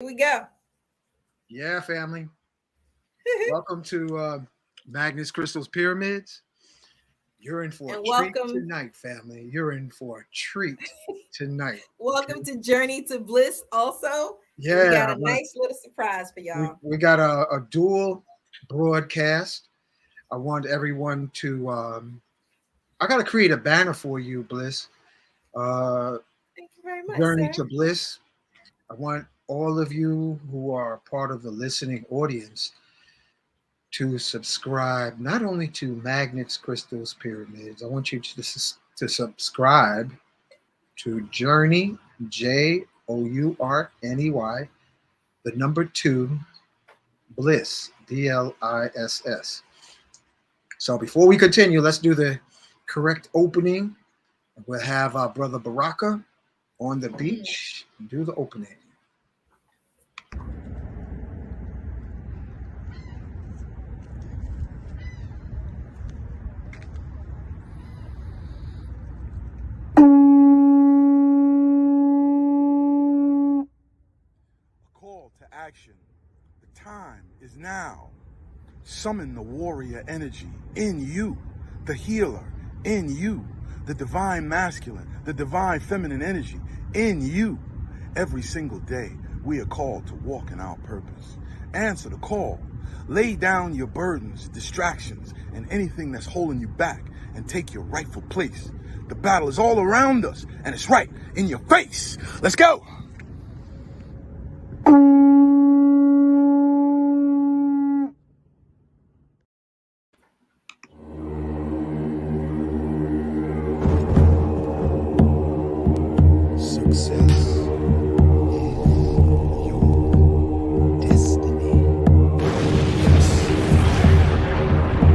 We go. Yeah, family. Welcome to Magnus Crystal's Pyramids. You're in for a And treat welcome, tonight, family. You're in for a treat tonight. welcome Okay. to Journey to Bliss also. And we got Yeah, a nice little surprise for we, y'all. we got a dual broadcast. I want everyone to. I got to create a banner for you, Bliss. Uh, Thank you very much, Journey sir. to Bliss. I want all of you who are part of the listening audience to subscribe not only to Magnets, Crystals, Pyramids. I want you to subscribe to Journey, Journey, the number two, Bliss, Bliss. So before we continue, let's do the correct opening. We'll have our brother Baraka on the beach do the opening. Call to action. The time is now. Summon the warrior energy in you, the healer in you, the divine masculine, the divine feminine energy in you. Every single day, we are called to walk in our purpose. Answer the call. Lay down your burdens, distractions, and anything that's holding you back and take your rightful place. The battle is all around us, and it's right in your face. Let's go! Success is your destiny.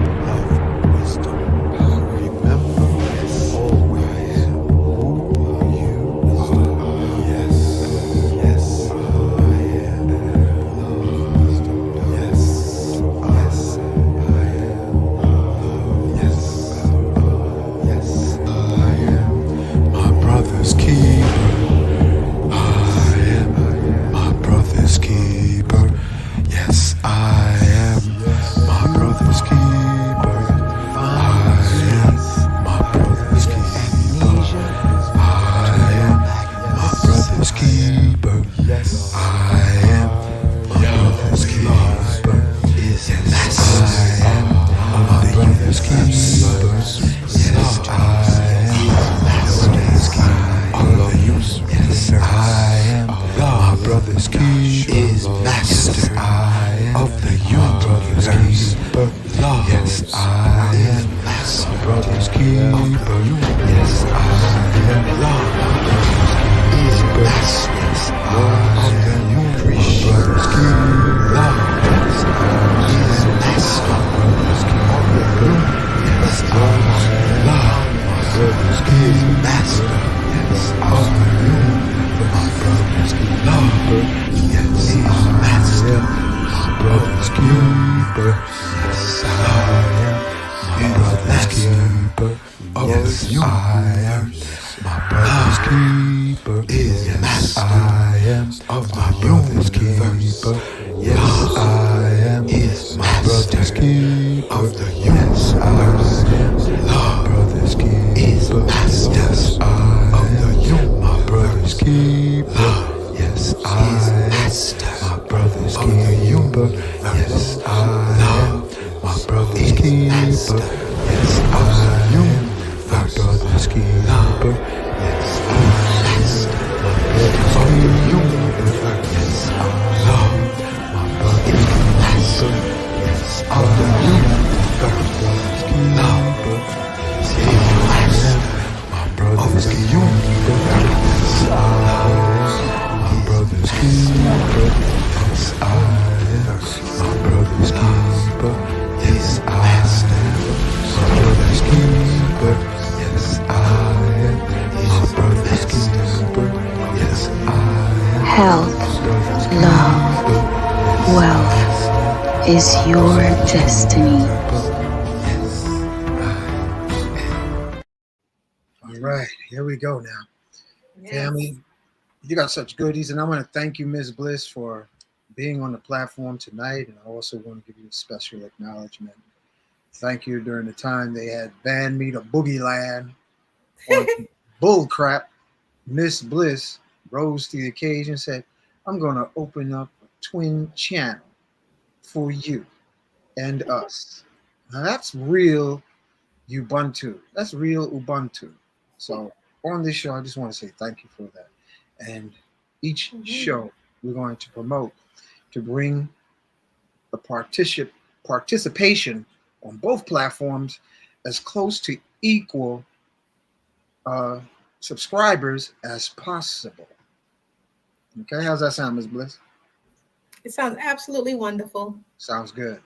Love, wisdom, power. Remember, yes, always who you are. Yes, yes, I am. Love, wisdom, yes, yes, I am. Love, yes, yes, I am. My brother's keeper. I am my brother's keeper. Yes, I am my brother's keeper. I am my brother's keeper. I am my brother's keeper. Yes, I am my brother's keeper. Yes, I am my brother's keeper. Yes, I am my brother's keeper. I love you. Yes, I am my brother's keeper. Is master of the universe. Yes, I am my brother's keeper. Yes, I am is master of the universe. Yes, is master of the universe. Yes, I am my brother's keeper. Master of the universe. My brother's keeper. Yes, is master. My brother's keeper. Yes, I am my brother's keeper. Yes, I am my brother's keeper. Yes, I am of my brother's keeper. Yes, I am my brother's keeper. Of the yes, I am my brother's keeper. Yes, I am my brother's keeper. Yes, I am my brother's keeper. Yes, I am my brother's keeper. Yes, I am my brother's keeper. Yes, I am my brother's keeper. Yes, I am my brother's keeper. Yes, I am my brother's keeper. Yes, I am my brother's keeper. Yes, I am my brother's keeper. Yes, I am my brother's keeper. Yes, I am my brother's keeper. Yes, I am my brother's keeper. Yes, I am Health, love, wealth is your destiny. All right, here we go now. Yes. Family, You got such goodies, and I want to thank you, Ms. Bliss, for being on the platform tonight. And I also want to give you a special acknowledgement. Thank you during the time they had banned me to Boogie Land on bull crap. Miss Bliss rose to the occasion, said, I'm going to open up a twin channel for you and us. Now that's real Ubuntu. That's real Ubuntu. So on this show, I just want to say thank you for that. And each show we're going to promote to bring the participation on both platforms as close to equal uh, subscribers as possible. Okay, how's that sound, Ms. Bliss? It sounds absolutely wonderful. Sounds good.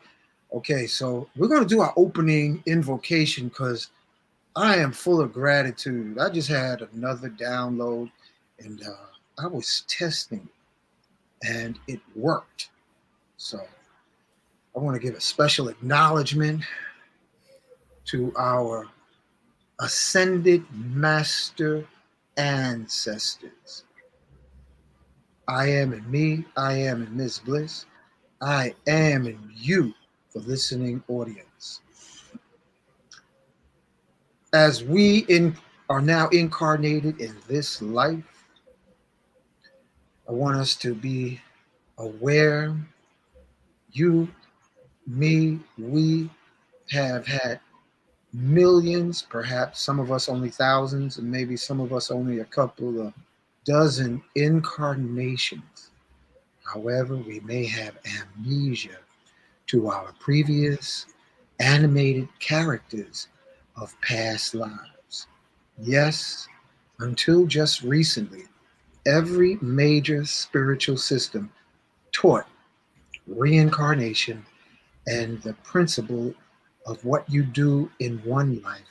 Okay, so we're going to do our opening invocation because I am full of gratitude. I just had another download and I was testing and it worked. So I want to give a special acknowledgement to our ascended master ancestors. I am in me, I am in Miss Bliss, I am in you, the listening audience. As are now incarnated in this life, I want us to be aware, you, me, we have had millions, perhaps some of us only thousands, and maybe some of us only a couple of dozen incarnations. However, we may have amnesia to our previous animated characters of past lives. Yes, until just recently, every major spiritual system taught reincarnation and the principle of what you do in one life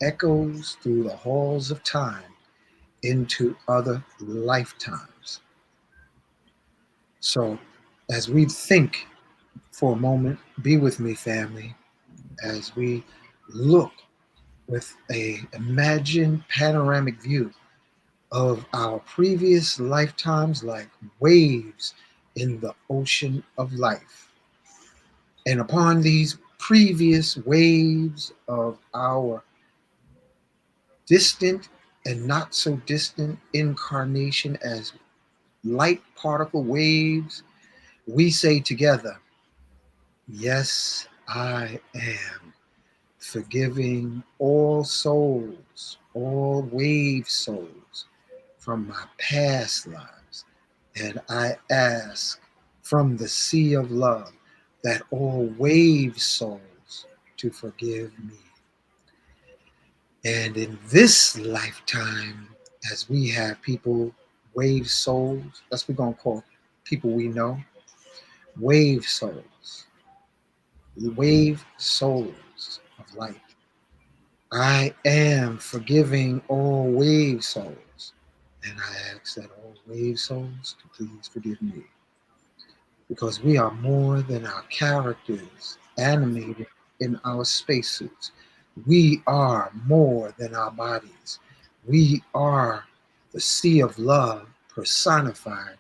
echoes through the halls of time into other lifetimes. So, as we think for a moment, be with me, family, as we look with a imagined panoramic view of our previous lifetimes like waves in the ocean of life. And upon these previous waves of our distant and not so distant incarnation as light particle waves, we say together, yes, I am, forgiving all souls, all wave souls from my past lives. And I ask from the sea of love that all wave souls to forgive me. And in this lifetime, as we have people, wave souls, that's what we're going to call people we know, wave souls, wave souls of light. I am forgiving all wave souls, and I ask that all wave souls to please forgive me. Because we are more than our characters animated in our spacesuits. We are more than our bodies. We are the sea of love personified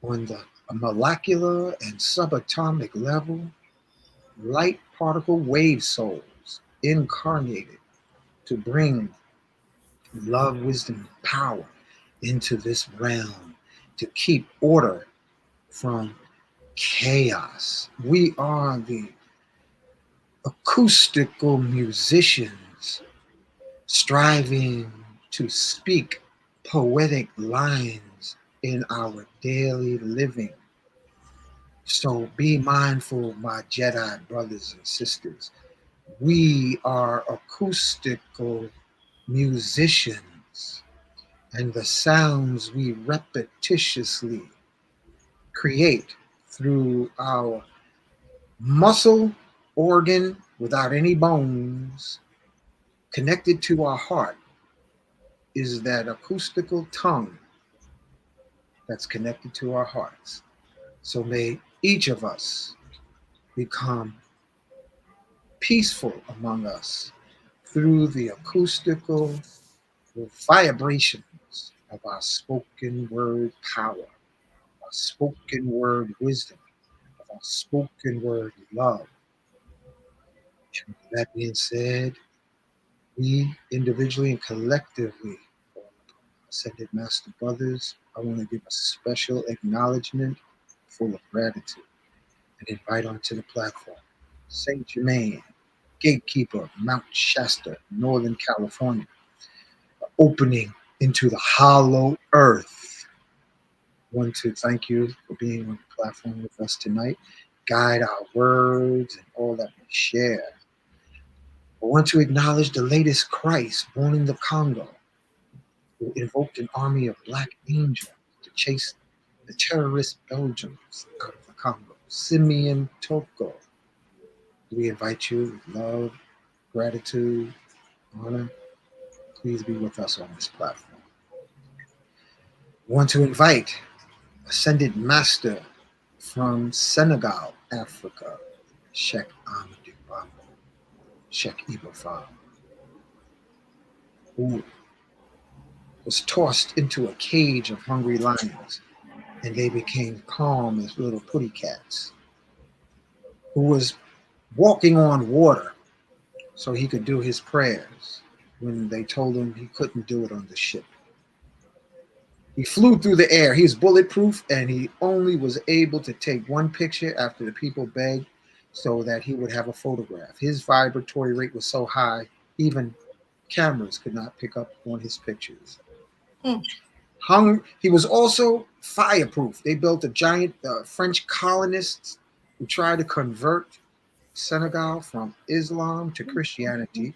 on the molecular and subatomic level, light particle wave souls incarnated to bring love, wisdom, and power into this realm, to keep order from chaos. We are the acoustical musicians striving to speak poetic lines in our daily living. So be mindful, my Jedi brothers and sisters. We are acoustical musicians, and the sounds we repetitiously create through our muscle organ without any bones connected to our heart is that acoustical tongue that's connected to our hearts. So may each of us become peaceful among us through the acoustical vibrations of our spoken word power, our spoken word wisdom, of our spoken word love. And with that being said, we individually and collectively, Ascended Master Brothers, I want to give a special acknowledgement full of gratitude and invite onto the platform Saint Germain, gatekeeper, Mount Shasta, Northern California, opening into the hollow earth. I want to thank you for being on the platform with us tonight. Guide our words and all that we share. I want to acknowledge the latest Christ born in the Congo, who invoked an army of black angels to chase the terrorist Belgians out of the Congo. Simeon Toko. We invite you with love, gratitude, honor. Please be with us on this platform. I want to invite Ascended Master from Senegal, Africa, Sheikh Amadou Bamba, Sheikh Ibrahim, who was tossed into a cage of hungry lions and they became calm as little putty cats, who was walking on water so he could do his prayers when they told him he couldn't do it on the ship. He flew through the air. He was bulletproof, and he only was able to take one picture after the people begged so that he would have a photograph. His vibratory rate was so high, even cameras could not pick up on his pictures. Hmm. He was also fireproof. They built a giant French colonists who tried to convert Senegal from Islam to Christianity,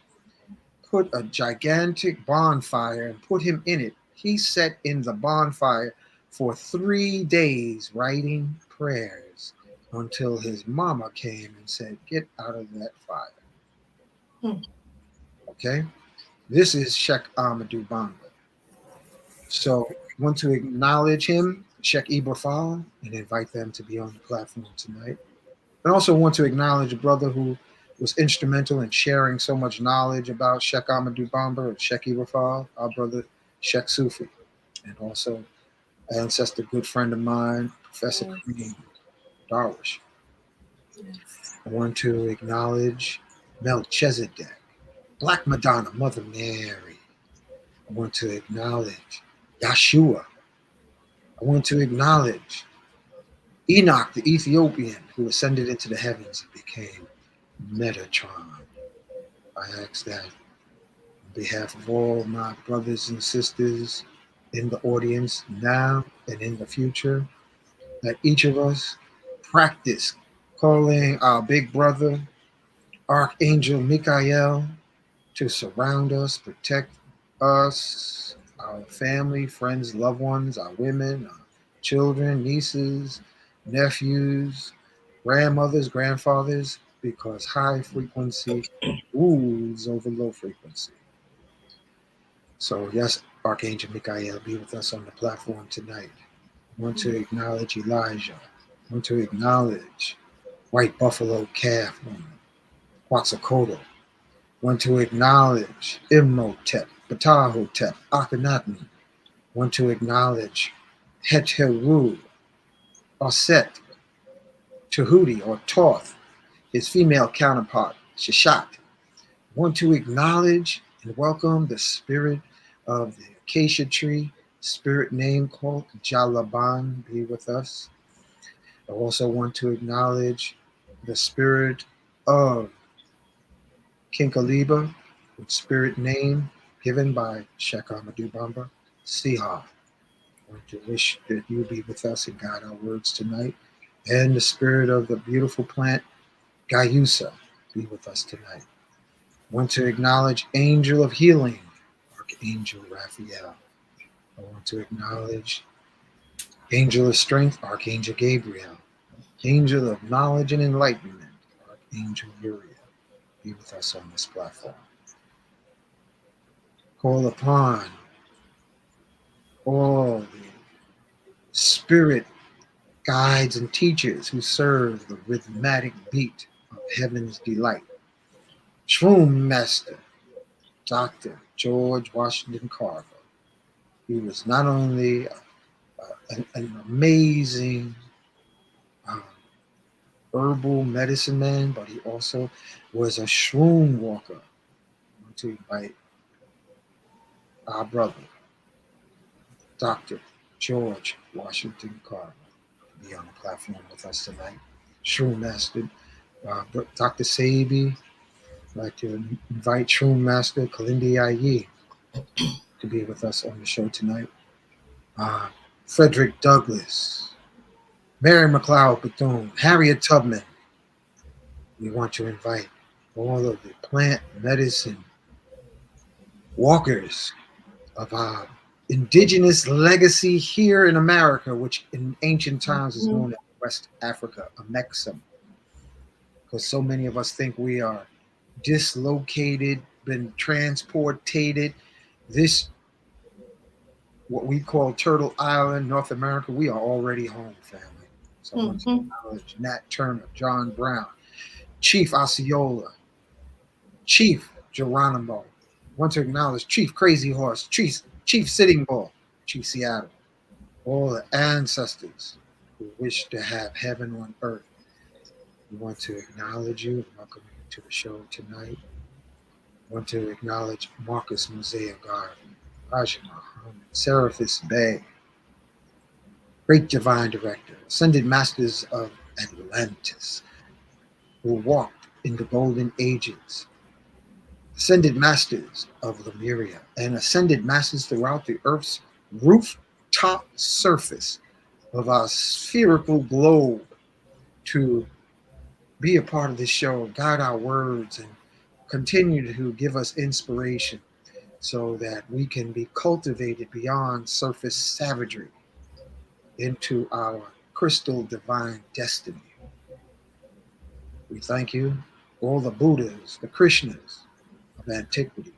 put a gigantic bonfire and put him in it. He sat in the bonfire for 3 days writing prayers until his mama came and said, "Get out of that fire." Hmm. Okay? This is Sheikh Amadou Bamba. So I want to acknowledge him, Sheikh Ibrahim, and invite them to be on the platform tonight. I also want to acknowledge a brother who was instrumental in sharing so much knowledge about Sheikh Amadou Bamba and Sheikh Ibrahim, our brother Sheikh Sufi, and also an ancestor, good friend of mine, Professor Yes. Kareem Darwish. Yes. I want to acknowledge Melchizedek, Black Madonna, Mother Mary. I want to acknowledge Yeshua. I want to acknowledge Enoch, the Ethiopian, who ascended into the heavens and became Metatron. I ask that on behalf of all my brothers and sisters in the audience now and in the future, that each of us practice calling our big brother, Archangel Michael, to surround us, protect us, our family, friends, loved ones, our women, our children, nieces, nephews, grandmothers, grandfathers, because high frequency rules over low frequency. So, yes, Archangel Michael, be with us on the platform tonight. I want to acknowledge Elijah. I want to acknowledge White Buffalo Calf Woman, Quetzalcoatl. Want to acknowledge Imhotep, Ptahhotep, Akhenaten. Want to acknowledge Heteru, Osset, Tahuti, or Toth, his female counterpart, Shishak. Want to acknowledge and welcome the spirit of the acacia tree, spirit name called Jalaban, be with us. I also want to acknowledge the spirit of Kinkeliba, with spirit name given by Sheikh Amadou Bamba, Siha. I want to wish that you be with us and guide our words tonight. And the spirit of the beautiful plant, Guayusa, be with us tonight. I want to acknowledge Angel of Healing, Archangel Raphael. I want to acknowledge Angel of Strength, Archangel Gabriel. Angel of Knowledge and Enlightenment, Archangel Uriel. Be with us on this platform. Call upon all the spirit guides and teachers who serve the rhythmic beat of heaven's delight. Shroom Master, Dr. George Washington Carver, He was not only an amazing uh, herbal medicine man, but he also was a shroom walker. I want to invite our brother, Dr. George Washington Carver, to be on the platform with us tonight. Shroom Master Dr. Sabi, I'd like to invite Shroom Master Kalindi Aye to be with us on the show tonight. Frederick Douglass, Mary McLeod Bethune, Harriet Tubman. We want to invite all of the plant medicine walkers of our indigenous legacy here in America, which in ancient times is known as West Africa, Amexem. Because so many of us think we are dislocated, been transported. This, what we call Turtle Island, North America, we are already home, family. So I want to acknowledge Nat Turner, John Brown, Chief Osceola, Chief Geronimo. I want to acknowledge Chief Crazy Horse, Chief Sitting Bull, Chief Seattle, all the ancestors who wish to have heaven on earth. We want to acknowledge you and welcome you to the show tonight. I want to acknowledge Marcus Mosea Garden, Raja Muhammad, Seraphis Bey, Great Divine Director, Ascended Masters of Atlantis, who walked in the golden ages, Ascended Masters of Lemuria, and Ascended Masters throughout the Earth's rooftop surface of our spherical globe to be a part of this show, guide our words, and continue to give us inspiration so that we can be cultivated beyond surface savagery into our crystal divine destiny. We thank you, all the Buddhas, the Krishnas of antiquity,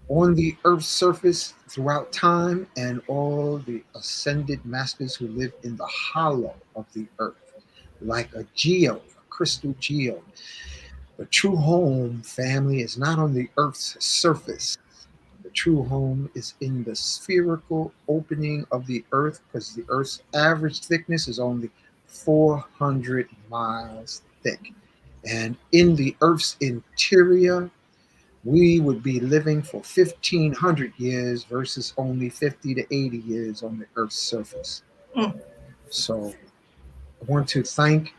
on the earth's surface throughout time, and all the ascended masters who live in the hollow of the earth, like a geode, a crystal geode. The true home, family, is not on the earth's surface. The true home is in the spherical opening of the earth, because the earth's average thickness is only 400 miles thick. And in the earth's interior, we would be living for 1,500 years versus only 50 to 80 years on the earth's surface. So I want to thank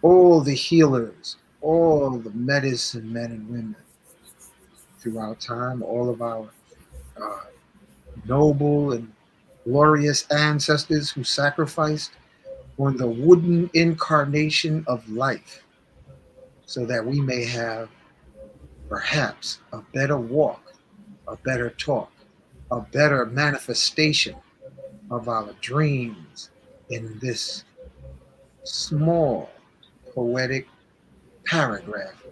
all the healers, all the medicine men and women throughout time, all of our noble and glorious ancestors who sacrificed on the wooden incarnation of life so that we may have perhaps a better walk, a better talk, a better manifestation of our dreams in this small poetic paragraph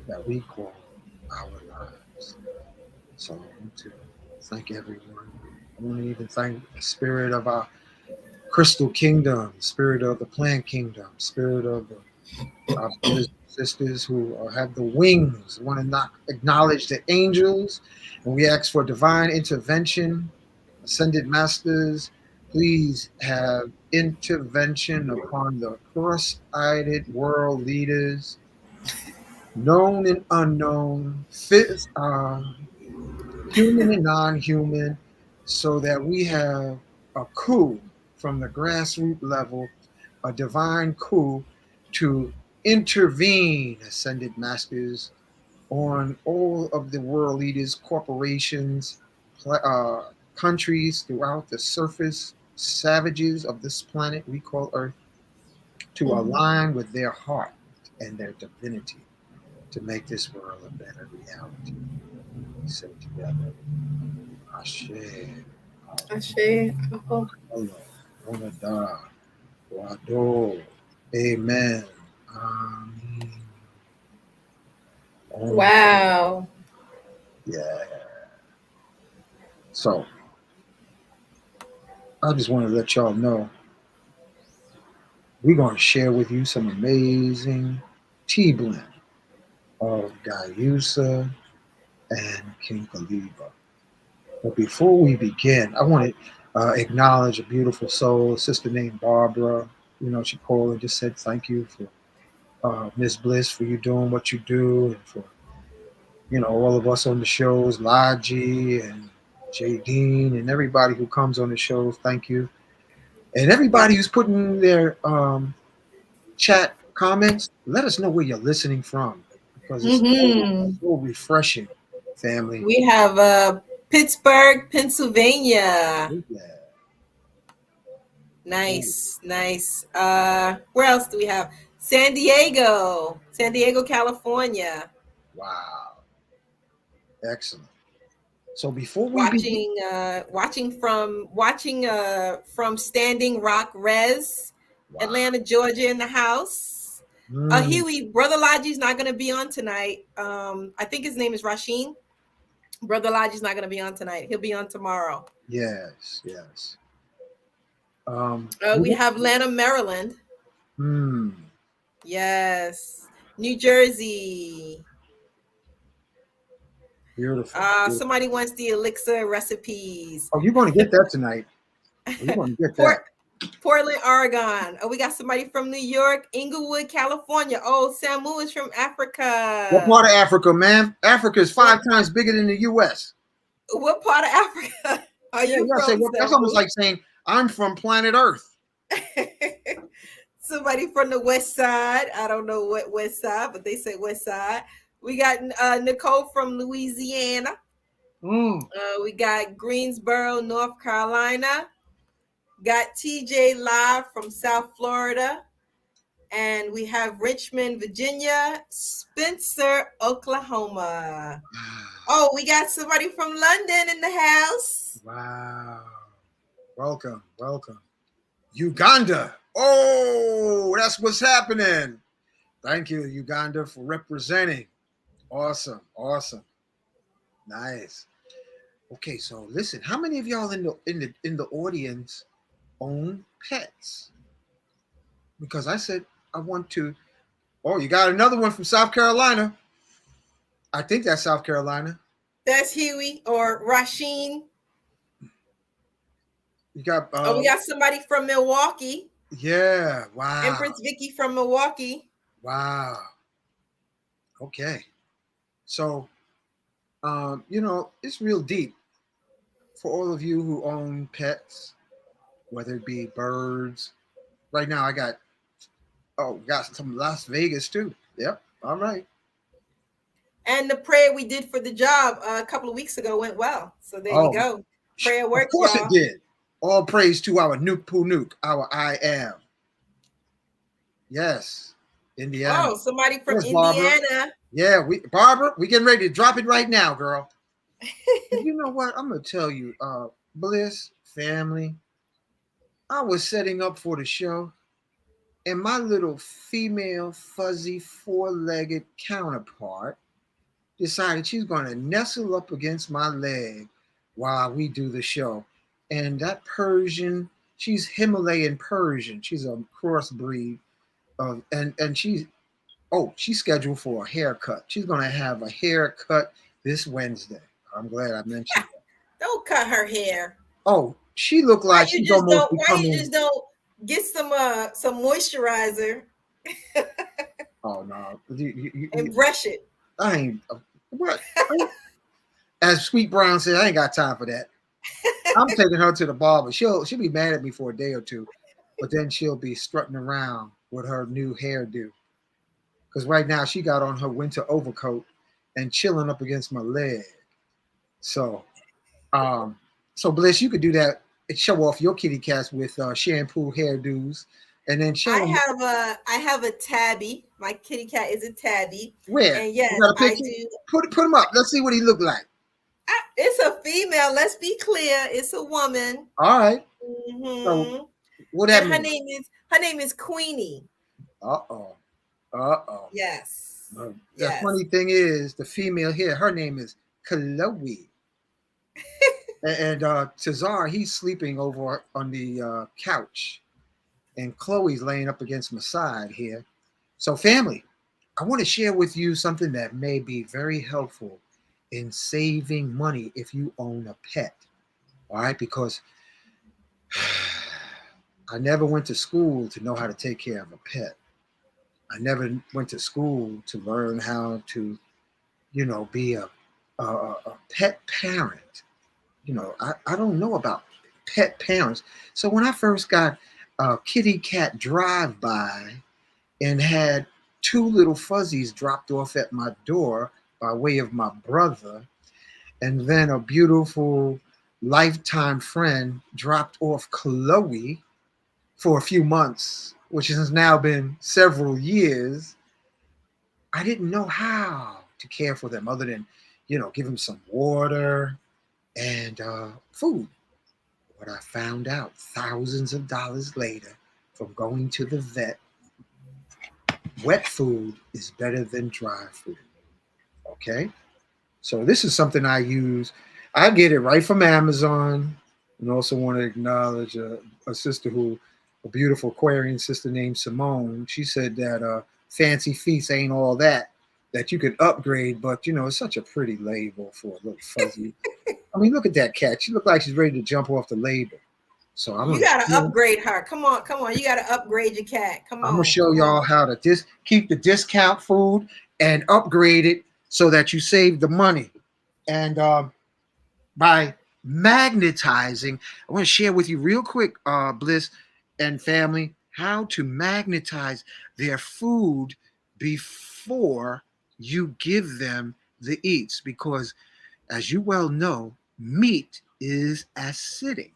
that we call our lives. So I want to thank everyone. I want to even thank the spirit of our crystal kingdom, spirit of the plant kingdom, spirit of our brothers and sisters who have the wings. I want to not acknowledge the angels, and we ask for divine intervention. Ascended masters, please have intervention upon the cross-eyed world leaders, known and unknown, human and non-human, so that we have a coup from the grassroots level, a divine coup to intervene, ascended masters, on all of the world leaders, corporations, countries throughout the surface, savages of this planet we call Earth, to align with their heart and their divinity to make this world a better reality. We say together, Ashe, Ashe. Oh, Allah, Onada, Wado, Amen. Amen. wow. Yeah. So, I just want to let y'all know we're going to share with you some amazing tea blend of Guayusa and Kinkeliba. But before we begin, I want to acknowledge a beautiful soul, a sister named Barbara. You know, she called and just said thank you for Miss Bliss for you doing what you do, and for all of us on the shows, Laji and Jay Dean, and everybody who comes on the show. Thank you, and everybody who's putting their chat comments. Let us know where you're listening from because it's always Hmm. so refreshing, family. We have Pittsburgh, Pennsylvania. Yeah. Nice, nice. Where else do we have? San Diego, California. Wow. Excellent. So before we begin, Watching from Standing Rock Res, wow. Atlanta, Georgia in the house. Mm, Huey, Brother Logi's not gonna be on tonight. I think his name is Rasheen. Brother Logi's not gonna be on tonight. He'll be on tomorrow. yes, yes. We have Atlanta, Maryland. Hmm. Yes. New Jersey. Beautiful. Beautiful. Somebody wants the elixir recipes. Oh, you're going to get that tonight. Oh, you're going to get that. Portland, Oregon. Oh, we got somebody from New York. Inglewood, California. Oh, Samu is from What Africa. part of Africa, man? Africa is 5 times bigger than the U.S. What part of Africa are Yeah, you you gotta say from, what? That's almost Samu? like saying I'm from planet Earth. Somebody from the west side. I don't know what west side, but they say west side. We got Nicole from Louisiana. Mm. We got Greensboro, North Carolina. Got TJ live from South Florida. And we have Richmond, Virginia. Spencer, Oklahoma. Oh, we got somebody from London in the house. Wow. Welcome, welcome. Uganda. Oh, that's what's happening. Thank you, Uganda, for representing. Awesome, awesome. Nice. Okay, so listen, how many of y'all in the audience own pets? Because I said I want to. Oh, you got another one from South Carolina. I think that's South Carolina. That's Huey or Rasheen. You got Oh, we got somebody from Milwaukee. yeah, wow. Empress Vicky from Milwaukee. Wow. Okay. So it's real deep for all of you who own pets, whether it be birds. Right now I got we got some Las Vegas too. Yep. All right. And the prayer we did for the job a couple of weeks ago went well. So there you Oh, go. Prayer of works, course it y'all. did. All praise to our Nuke Poo Nuke, our I am. Yes, Indiana. Oh, somebody from Yes, Barbara. Indiana. Yeah, Barbara, we getting ready to drop it right now, girl. You know what? I'm gonna tell you, Bliss family. I was setting up for the show, and my little female fuzzy four-legged counterpart decided she's gonna nestle up against my leg while we do the show. And that Persian, she's Himalayan Persian. She's a crossbreed of, and she's scheduled for a haircut. She's gonna have a haircut this Wednesday. I'm glad I mentioned that. Don't cut her hair. Oh, she looked like she's almost Why you becoming. just don't get some moisturizer Oh no, and brush it? I ain't what. As Sweet Brown said, I ain't got time for that. I'm taking her to the barber. She'll be mad at me for a day or two, but then she'll be strutting around with her new hairdo. Because right now she got on her winter overcoat and chilling up against my leg. So, so Bliss, you could do that and show off your kitty cats with shampoo hairdos, and then show them. I have a tabby. My kitty cat is a tabby. Where? And yes, You got a I picture? do. Put him up. Let's see what he look like. It's a female. Let's be clear. It's a woman. All right. Mm-hmm. So what that And mean? her name is Queenie. Uh-oh. Yes. The Yes. funny thing is, the female here, her name is Chloe. and Tazar, he's sleeping over on the couch. And Chloe's laying up against my side here. So, family, I want to share with you something that may be very helpful in saving money if you own a pet. All right, because I never went to school to know how to take care of a pet. I never went to school to learn how to, be a pet parent. I don't know about pet parents. So when I first got a kitty cat drive by and had two little fuzzies dropped off at my door by way of my brother, and then a beautiful lifetime friend dropped off Chloe for a few months, which has now been several years. I didn't know how to care for them other than, give them some water and food. What I found out thousands of dollars later from going to the vet, wet food is better than dry food. Okay? So this is something I use. I get it right from Amazon. And also want to acknowledge a sister a beautiful Aquarian sister named Simone. She said that fancy feast ain't all that you could upgrade, but it's such a pretty label for a little fuzzy. I mean, look at that cat. She looked like she's ready to jump off the label. So you gotta upgrade her. Come on. You gotta upgrade your cat. Come on. I'm gonna show y'all how to keep the discount food and upgrade it so that you save the money. And by magnetizing, I want to share with you real quick, Bliss and family, how to magnetize their food before you give them the eats, because as you well know, meat is acidic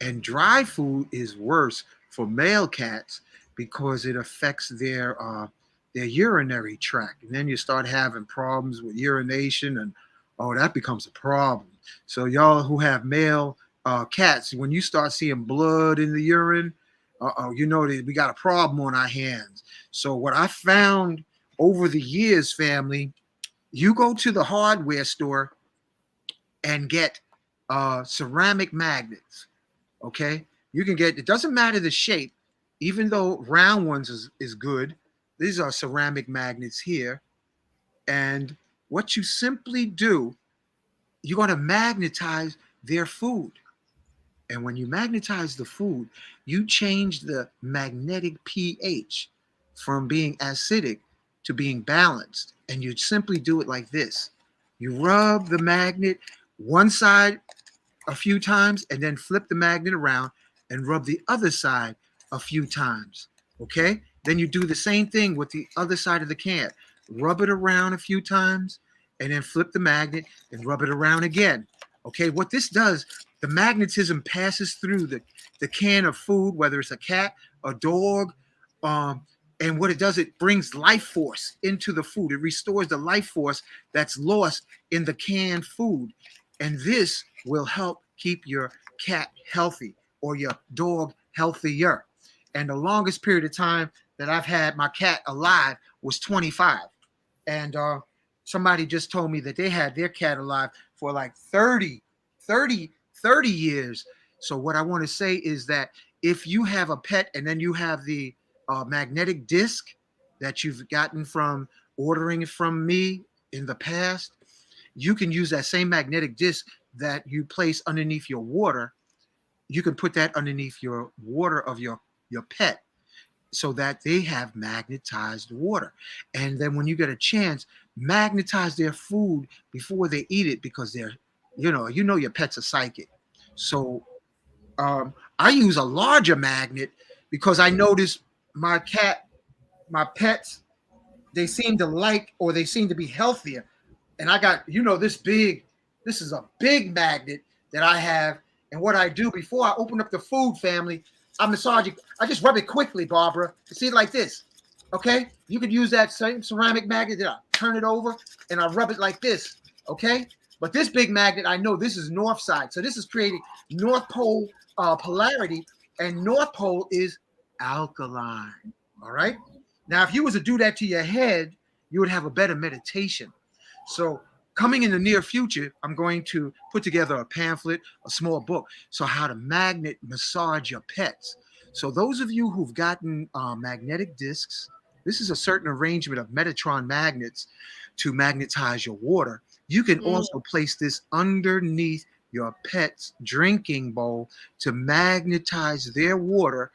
and dry food is worse for male cats because it affects their urinary tract, and then you start having problems with urination, and that becomes a problem. So y'all who have male cats, when you start seeing blood in the urine, you know that we got a problem on our hands. So what I found over the years, family, you go to the hardware store and get ceramic magnets. Okay, you can get, it doesn't matter the shape, even though round ones is good. These are ceramic magnets here. And what you simply do, you're going to magnetize their food. And when you magnetize the food, you change the magnetic pH from being acidic to being balanced. And you simply do it like this. You rub the magnet one side a few times and then flip the magnet around and rub the other side a few times. Okay? Then you do the same thing with the other side of the can. Rub it around a few times and then flip the magnet and rub it around again. Okay, what this does, the magnetism passes through the can of food, whether it's a cat, a dog, and what it does, it brings life force into the food. It restores the life force that's lost in the canned food. And this will help keep your cat healthy or your dog healthier. And the longest period of time that I've had my cat alive was 25. And somebody just told me that they had their cat alive for like 30 years. So what I want to say is that if you have a pet and then you have the magnetic disc that you've gotten from ordering from me in the past, you can use that same magnetic disc that you place underneath your water. You can put that underneath your water of your pet so that they have magnetized water. And then when you get a chance, magnetize their food before they eat it, because they're, your pet's a psychic. So I use a larger magnet because I noticed my pets, they seem to like, or they seem to be healthier. And I got, this is a big magnet that I have. And what I do before I open up the food, family, I massage it. I just rub it quickly, Barbara. See it like this. Okay? You could use that same ceramic magnet. Then I turn it over and I rub it like this. Okay? But this big magnet, I know this is north side. So this is creating North Pole polarity. And North Pole is alkaline. All right? Now, if you was to do that to your head, you would have a better meditation. So coming in the near future, I'm going to put together a pamphlet, a small book, so how to magnet massage your pets. So those of you who've gotten magnetic discs, this is a certain arrangement of Metatron magnets to magnetize your water. You can Mm. also place this underneath your pet's drinking bowl to magnetize their water,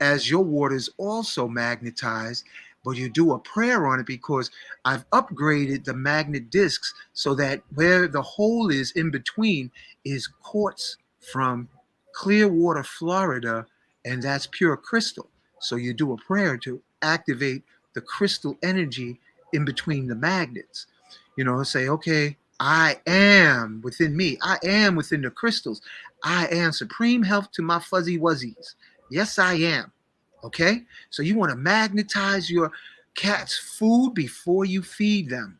as your water is also magnetized. But you do a prayer on it, because I've upgraded the magnet discs so that where the hole is in between is quartz from Clearwater, Florida, and that's pure crystal. So you do a prayer to activate the crystal energy in between the magnets. Say, okay, I am within me. I am within the crystals. I am supreme health to my fuzzy wuzzies. Yes, I am. Okay? So you want to magnetize your cat's food before you feed them.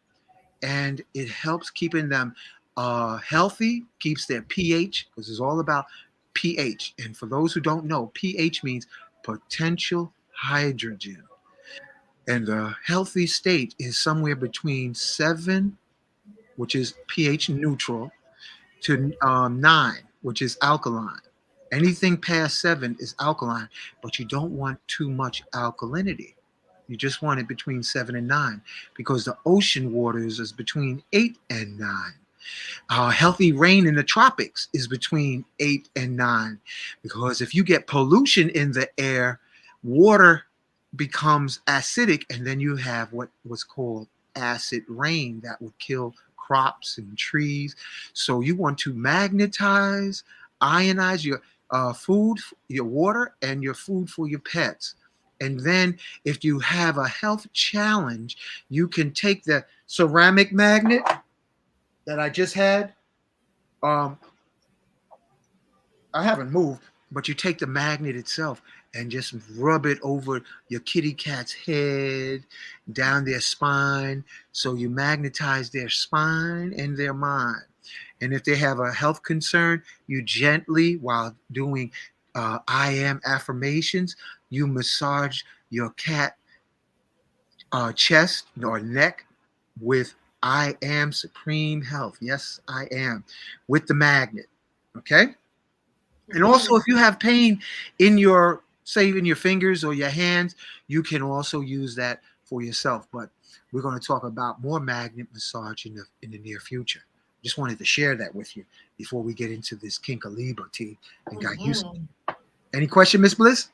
And it helps keeping them healthy, keeps their pH, because it's all about pH. And for those who don't know, pH means potential hydrogen. And the healthy state is somewhere between 7, which is pH neutral, to 9, which is alkaline. Anything past 7 is alkaline, but you don't want too much alkalinity. You just want it between 7 and 9, because the ocean waters is between 8 and 9. Healthy rain in the tropics is between 8 and 9, because if you get pollution in the air, water becomes acidic, and then you have what was called acid rain that would kill crops and trees. So you want to magnetize, ionize your food, your water, and your food for your pets. And then if you have a health challenge, you can take the ceramic magnet that I just had. Um, I haven't moved, but you take the magnet itself and just rub it over your kitty cat's head, down their spine. So you magnetize their spine and their mind. And if they have a health concern, you gently, while doing I am affirmations, you massage your cat chest or neck with I am supreme health. Yes, I am, with the magnet. Okay. And also, if you have pain in your, say, in your fingers or your hands, you can also use that for yourself. But we're going to talk about more magnet massage in the near future. Just wanted to share that with you before we get into this Kinkeliba tea and Guayusa. Any question, Miss Bliss?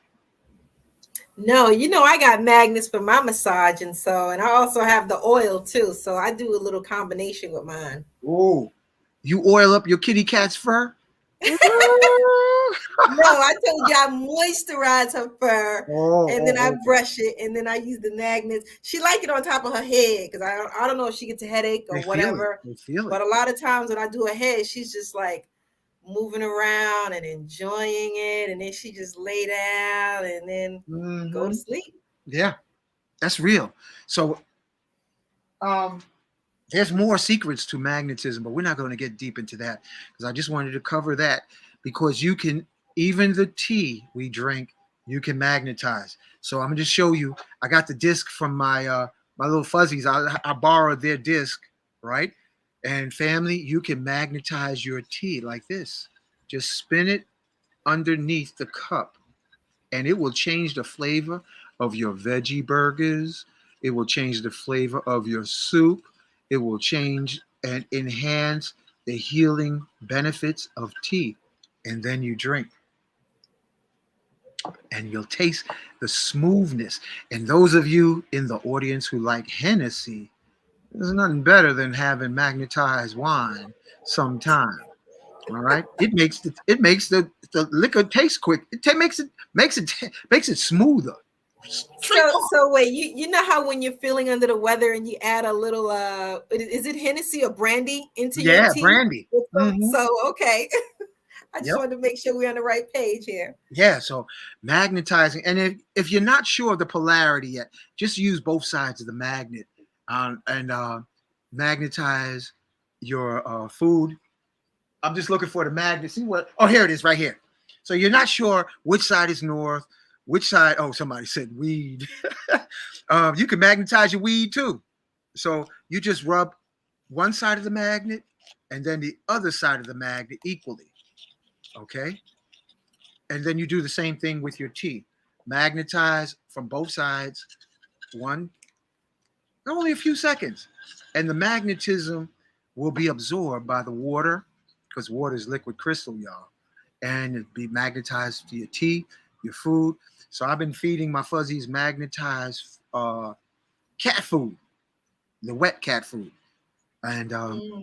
No, I got magnets for my massage, and I also have the oil too. So I do a little combination with mine. Oh, you oil up your kitty cat's fur? No, I told you I moisturize her fur, and then I brush it, and then I use the magnets. She like it on top of her head, because I don't know if she gets a headache or whatever. They feel it. But a lot of times when I do her head, she's just like moving around and enjoying it, and then she just lay down and then go to sleep. Yeah, that's real. So there's more secrets to magnetism, but we're not going to get deep into that, because I just wanted to cover that, because you can, even the tea we drink, you can magnetize. So I'm going to just show you. I got the disc from my little fuzzies. I borrowed their disc, right? And family, you can magnetize your tea like this. Just spin it underneath the cup, and it will change the flavor of your veggie burgers. It will change the flavor of your soup. It will change and enhance the healing benefits of tea. And then you drink, and you'll taste the smoothness. And those of you in the audience who like Hennessy, there's nothing better than having magnetized wine sometime. All right, it makes the liquor taste quick. Makes it smoother. So wait, you know how when you're feeling under the weather and you add a little is it Hennessy or brandy into your tea? Brandy. So okay. I just wanted to make sure we're on the right page here. Yeah, so magnetizing, and if you're not sure of the polarity yet, just use both sides of the magnet and magnetize your food. I'm just looking for the magnet. See what? Oh, here it is, right here. So you're not sure which side is north, which side. Oh, somebody said weed. You can magnetize your weed too. So you just rub one side of the magnet and then the other side of the magnet equally. Okay. And then you do the same thing with your tea. Magnetize from both sides, only a few seconds. And the magnetism will be absorbed by the water, because water is liquid crystal, y'all, and it be magnetized to your tea, your food. So I've been feeding my fuzzies magnetized cat food, the wet cat food. And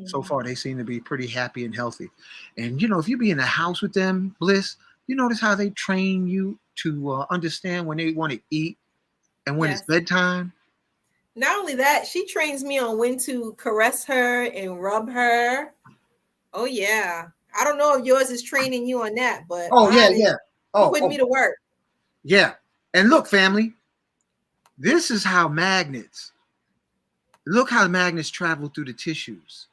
so far, they seem to be pretty happy and healthy. And, if you be in the house with them, Bliss, you notice how they train you to understand when they want to eat and when it's Yes. bedtime. Not only that, she trains me on when to caress her and rub her. Oh yeah. I don't know if yours is training you on that, but Oh, yeah, mine is yeah. Oh, putting me to work. yeah. And look, family, this is how magnets, look how magnets travel through the tissues.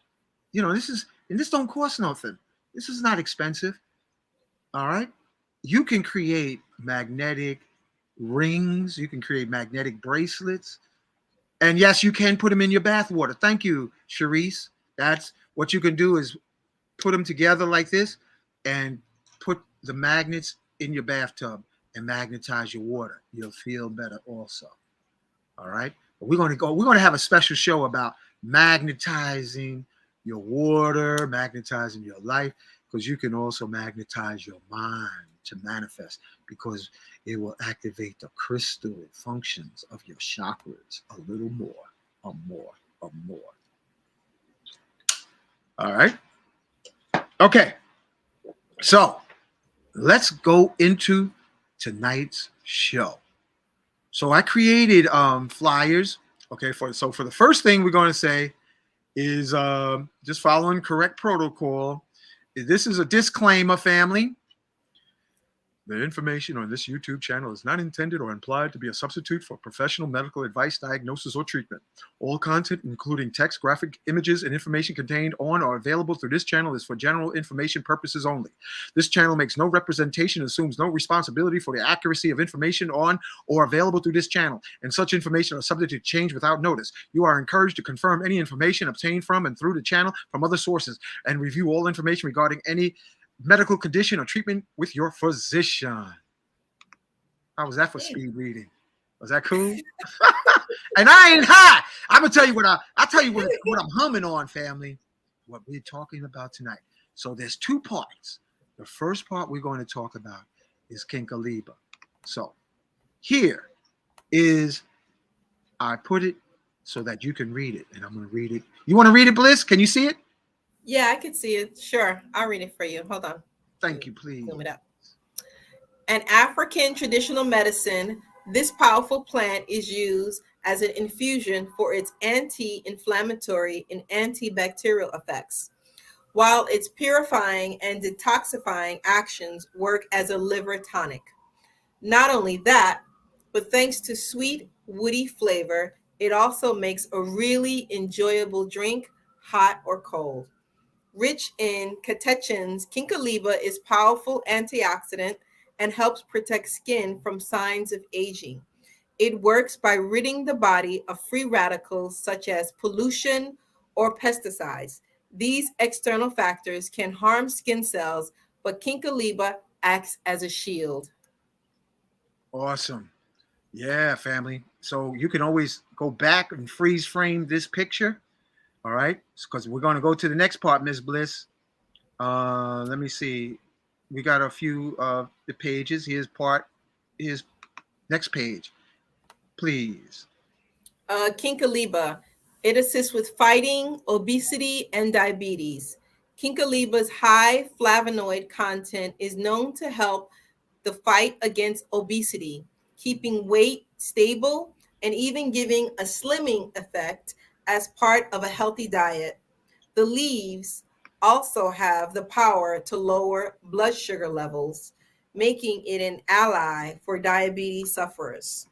This don't cost nothing. This is not expensive. All right. You can create magnetic rings. You can create magnetic bracelets. And yes, you can put them in your bath water. Thank you, Charisse. That's what you can do is put them together like this and put the magnets in your bathtub and magnetize your water. You'll feel better also. All right. But we're going to have a special show about magnetizing your water, magnetizing your life, because you can also magnetize your mind to manifest, because it will activate the crystal functions of your chakras a little more, or more, or more. All right. Okay. So let's go into tonight's show. So I created flyers. Okay. For the first thing we're going to say is just following correct protocol. This is a disclaimer, family. The information on this YouTube channel is not intended or implied to be a substitute for professional medical advice, diagnosis, or treatment. All content, including text, graphic images, and information contained on or available through this channel, is for general information purposes only. This channel makes no representation and assumes no responsibility for the accuracy of information on or available through this channel, and such information are subject to change without notice. You are encouraged to confirm any information obtained from and through the channel from other sources, and review all information regarding any medical condition or treatment with your physician. How was that for speed reading? Was that cool? And I ain't high. I'm gonna tell you what what I'm humming on, family. What we're talking about tonight. So there's two parts. The first part we're going to talk about is Kinkeliba. So here is, I put it so that you can read it, and I'm going to read it. You want to read it, Bliss? Can you see it? Yeah, I can see it. Sure. I'll read it for you. Hold on. Thank you, please. Zoom it up. An African traditional medicine, this powerful plant is used as an infusion for its anti-inflammatory and antibacterial effects, while its purifying and detoxifying actions work as a liver tonic. Not only that, but thanks to sweet, woody flavor, it also makes a really enjoyable drink, hot or cold. Rich in catechins, Kinkeliba is powerful antioxidant and helps protect skin from signs of aging. It works by ridding the body of free radicals such as pollution or pesticides. These external factors can harm skin cells, but Kinkeliba acts as a shield. Awesome. Yeah, family. So you can always go back and freeze frame this picture. All right. Because we're going to go to the next part, Miss Bliss. Let me see. We got a few of the pages. Here's next page. Please. Kinkeliba. It assists with fighting obesity and diabetes. Kinkeliba's high flavonoid content is known to help the fight against obesity, keeping weight stable, and even giving a slimming effect as part of a healthy diet. The leaves also have the power to lower blood sugar levels, making it an ally for diabetes sufferers.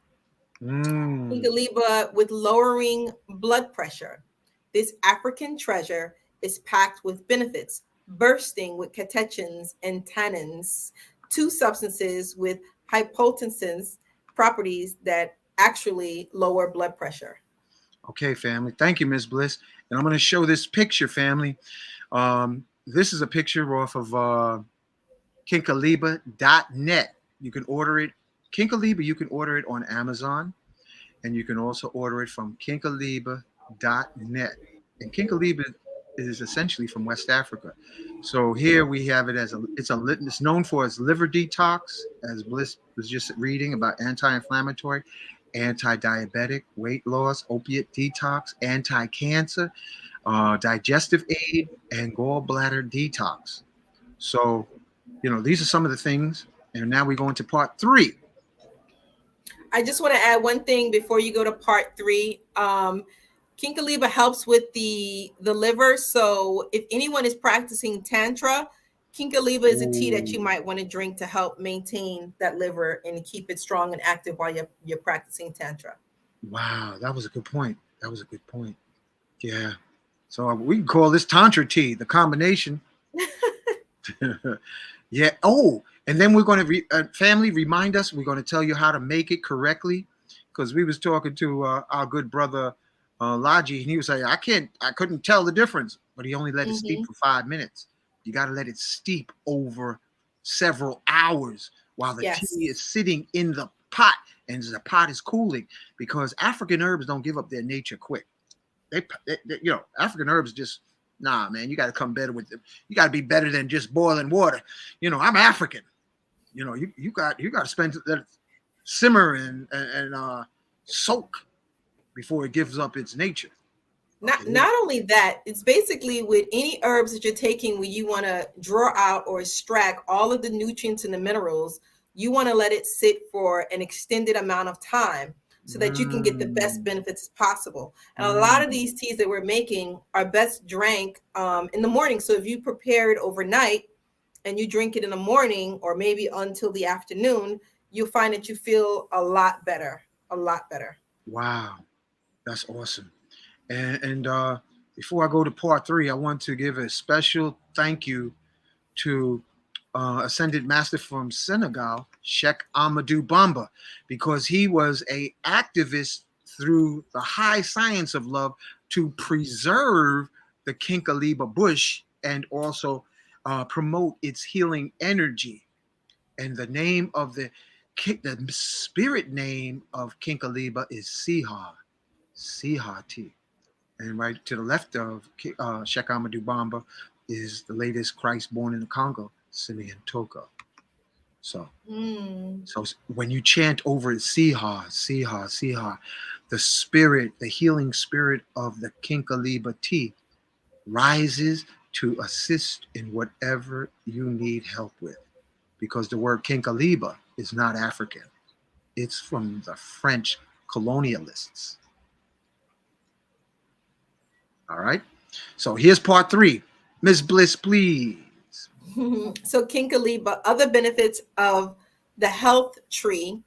Kinkeliba with lowering blood pressure. This African treasure is packed with benefits, bursting with catechins and tannins, two substances with hypotensive properties that actually lower blood pressure. Okay, family. Thank you, Miss Bliss. And I'm going to show this picture, family. This is a picture off of Kinkeliba.net. You can order it. Kinkeliba, you can order it on Amazon. And you can also order it from Kinkeliba.net. And Kinkeliba is essentially from West Africa. So here we have it as it's known for its liver detox, as Bliss was just reading about, anti-inflammatory, anti-diabetic, weight loss, opiate detox, anti-cancer, digestive aid, and gallbladder detox. So, these are some of the things. And now we go into part 3. I just want to add one thing before you go to part 3. Kinkeliba helps with the liver. So if anyone is practicing tantra, Kinkeliba is a tea that you might want to drink to help maintain that liver and keep it strong and active while you're practicing tantra. Wow, that was a good point. That was a good point. Yeah. So we can call this tantra tea, the combination. Yeah. Oh, and then we're going to family remind us. We're going to tell you how to make it correctly, because we was talking to our good brother Laji, and he was saying, I couldn't tell the difference, but he only let it steep for 5 minutes. You got to let it steep over several hours while the tea is sitting in the pot and the pot is cooling, because African herbs don't give up their nature quick. They African herbs just, nah, man, you got to come better with them. You got to be better than just boiling water. I'm African. You got to spend that simmer and soak before it gives up its nature. Not only that, it's basically with any herbs that you're taking where you want to draw out or extract all of the nutrients and the minerals, you want to let it sit for an extended amount of time so that you can get the best benefits possible. And a lot of these teas that we're making are best drank in the morning. So if you prepare it overnight and you drink it in the morning or maybe until the afternoon, you'll find that you feel a lot better. Wow, that's awesome. And before I go to part 3, I want to give a special thank you to Ascended Master from Senegal, Sheikh Amadou Bamba, because he was a activist through the high science of love to preserve the Kinkeliba bush and also promote its healing energy. And the name of the spirit name of Kinkeliba is Siha tea. And right to the left of Sheikh Amadou Bamba is the latest Christ born in the Congo, Simeon Toko. So when you chant over Siha, Siha, Siha, the spirit, the healing spirit of the Kinkeliba tea rises to assist in whatever you need help with. Because the word Kinkeliba is not African. It's from the French colonialists. All right. So here's part 3. Ms. Bliss, please. So Kinkeliba, other benefits of the health tree.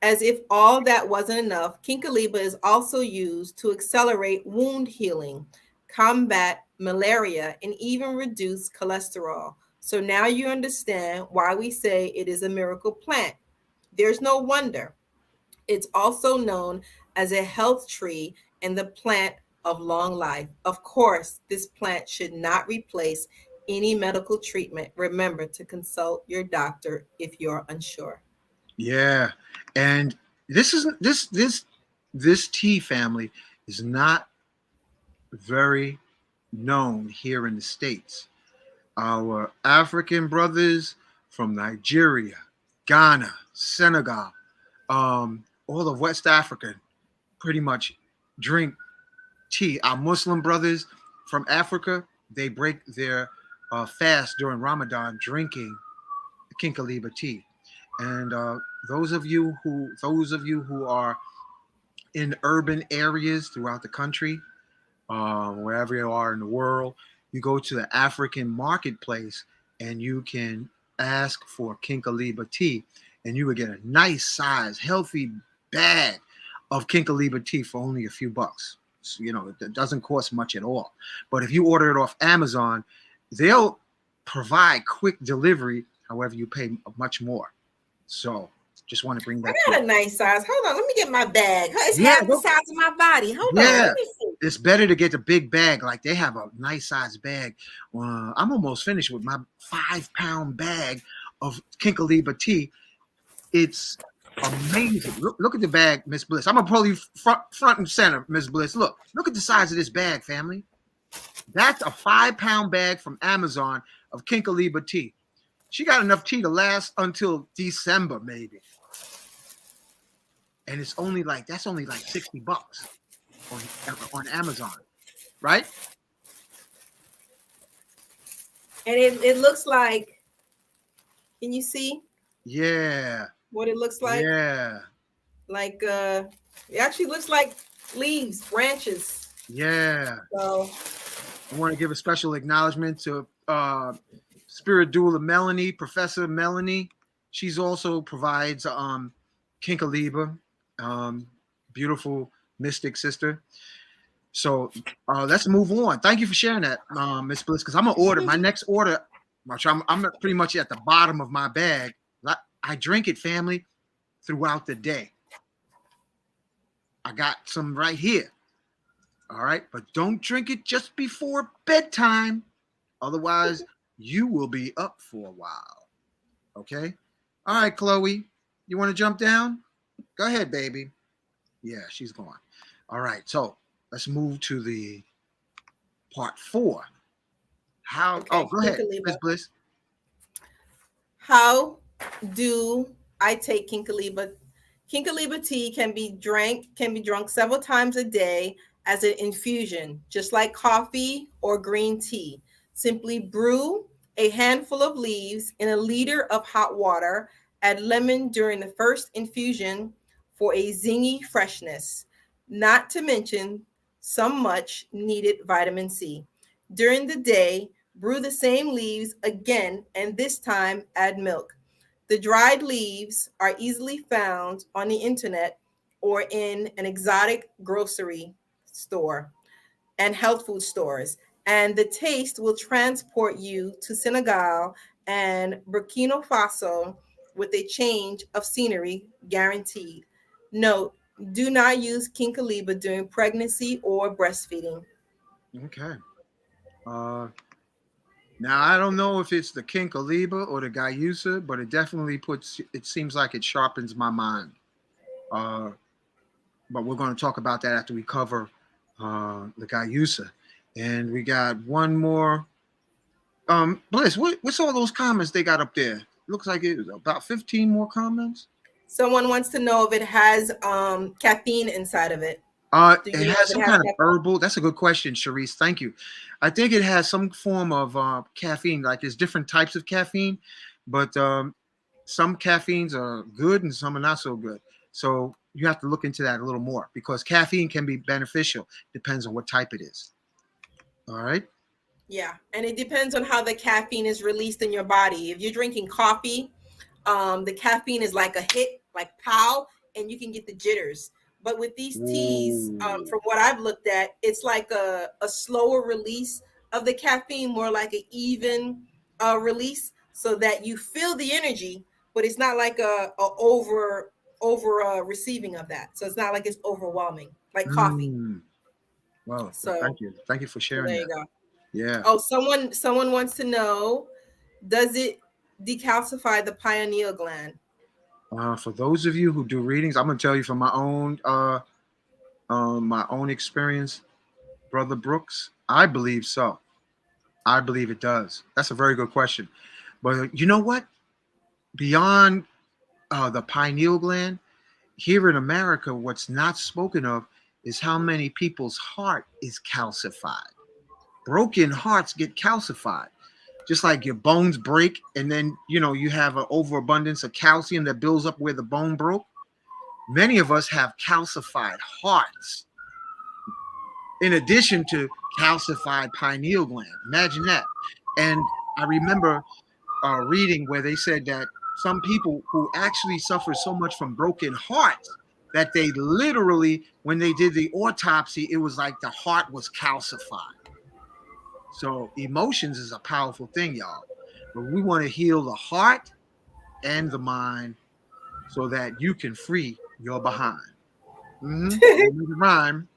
As if all that wasn't enough, Kinkeliba is also used to accelerate wound healing, combat malaria, and even reduce cholesterol. So now you understand why we say it is a miracle plant. There's no wonder. It's also known as a health tree and the plant of long life. Of course, this plant should not replace any medical treatment. Remember to consult your doctor if you're unsure. Yeah. And this tea family is not very known here in the States. Our African brothers from Nigeria, Ghana, Senegal, all of West Africa pretty much drink tea. Our Muslim brothers from Africa, they break their fast during Ramadan drinking Kinkeliba tea. And those of you who are in urban areas throughout the country, wherever you are in the world, you go to the African marketplace and you can ask for Kinkeliba tea, and you would get a nice size, healthy bag of Kinkeliba tea for only a few bucks. So, it doesn't cost much at all. But if you order it off Amazon, they'll provide quick delivery. However, you pay much more. So just want to bring that. I got a nice size. Hold on, let me get my bag. It's half the size of my body. Hold on. Let me see. It's better to get the big bag. Like they have a nice size bag. I'm almost finished with my 5-pound bag of Kinkeliba tea. It's amazing. Look at the bag, Miss Bliss. I'm gonna pull you front and center, Miss Bliss. Look at the size of this bag, family. That's a 5-pound bag from Amazon of Kinkeliba tea. She got enough tea to last until December, maybe. And it's only like that's only like $60 on Amazon, right? And it looks like, can you see Yeah, what it looks like? yeah, Like it actually looks like leaves, branches. yeah. So I want to give a special acknowledgement to Spirit Doula Melanie, Professor Melanie. She's also provides Kinkeliba, um, beautiful mystic sister. So let's move on. Thank you for sharing that, Miss Bliss. Because I'm gonna order my next order. Which I'm pretty much at the bottom of my bag. I drink it, family, throughout the day. I got some right here. All right, but don't drink it just before bedtime. Otherwise, you will be up for a while. Okay? All right, Chloe, you want to jump down? Go ahead, baby. Yeah, she's gone. All right, so let's move to the part 4. How? okay, Oh, go ahead, Kinkeliba. Miss Bliss. How do I take Kinkeliba? Kinkeliba tea can be drunk several times a day as an infusion, just like coffee or green tea. Simply brew a handful of leaves in a liter of hot water. Add lemon during the first infusion for a zingy freshness, not to mention some much needed vitamin C. During the day, brew the same leaves again and this time add milk. The dried leaves are easily found on the internet or in an exotic grocery store and health food stores. And the taste will transport you to Senegal and Burkina Faso with a change of scenery guaranteed. Note, do not use Kinkeliba during pregnancy or breastfeeding. Okay. Uh, Now I don't know if it's the Kinkeliba or the Guayusa, but it definitely puts. It seems like it sharpens my mind. Uh, but we're going to talk about that after we cover the Guayusa, and we got one more. Bliss, what's all those comments they got up there? Looks like it was about 15 more comments. Someone wants to know if it has caffeine inside of it. Do It you know has if it some has kind of caffeine? herbal. That's a good question, Sharice. Thank you. I think it has some form of caffeine. Like there's different types of caffeine, but some caffeines are good and some are not so good. So you have to look into that a little more because caffeine can be beneficial. Depends on what type it is. All right. Yeah, and it depends on how the caffeine is released in your body. If you're drinking coffee, the caffeine is like a hit, like pow, and you can get the jitters. But with these teas, Ooh. from what I've looked at, it's like a slower release of the caffeine, more like an even release, so that you feel the energy, but it's not like a over receiving of that. So it's not like it's overwhelming, like coffee. Mm. Well, So, thank you. Thank you for so sharing there you that. go. Yeah. Oh, someone wants to know, does it decalcify the pineal gland? For those of you who do readings, I'm gonna tell you from my own experience, Brother Brooks. I believe so. I believe it does. That's a very good question. But you know what? Beyond the pineal gland, here in America, what's not spoken of is how many people's heart is calcified. Broken hearts get calcified. Just like your bones break, and then you have an overabundance of calcium that builds up where the bone broke. Many of us have calcified hearts, in addition to calcified pineal gland. Imagine that. And I remember reading where they said that some people who actually suffer so much from broken hearts that they literally, when they did the autopsy, it was like the heart was calcified. So emotions is a powerful thing, y'all. But we want to heal the heart and the mind so that you can free your behind. Rhyme.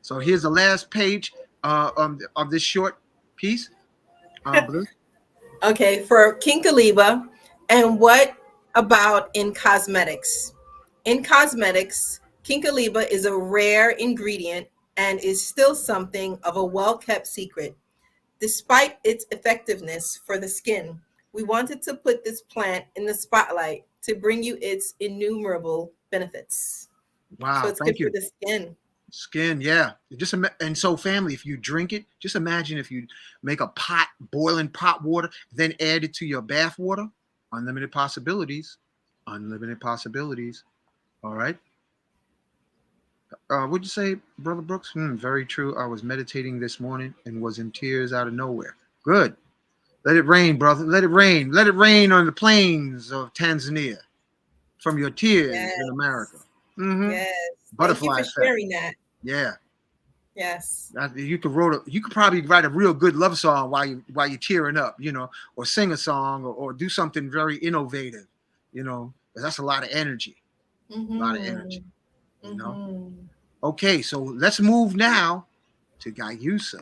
So here's the last page of this short piece. Bliss. Okay, for Kinkeliba, and what about in cosmetics? In cosmetics, Kinkeliba is a rare ingredient and is still something of a well-kept secret. Despite its effectiveness for the skin, we wanted to put this plant in the spotlight to bring you its innumerable benefits. So Wow, it's good thank for you. the skin. Skin, yeah. And so family, if you drink it, just imagine if you make a pot, boiling pot water, then add it to your bath water. Unlimited possibilities. Unlimited possibilities. All right. What'd you say, Brother Brooks? Very true. I was meditating this morning and was in tears out of nowhere. Good. Let it rain, brother. Let it rain. Let it rain on the plains of Tanzania from your tears in America. Yes. Mm-hmm. Yes. Thank you Butterfly for effect. sharing that. Yeah. Yes. You could probably write a real good love song while you're tearing up, or sing a song or do something very innovative, 'cause that's a lot of energy. A lot of energy, Mm-hmm. you know. Mm-hmm. Okay, so let's move now to Guayusa.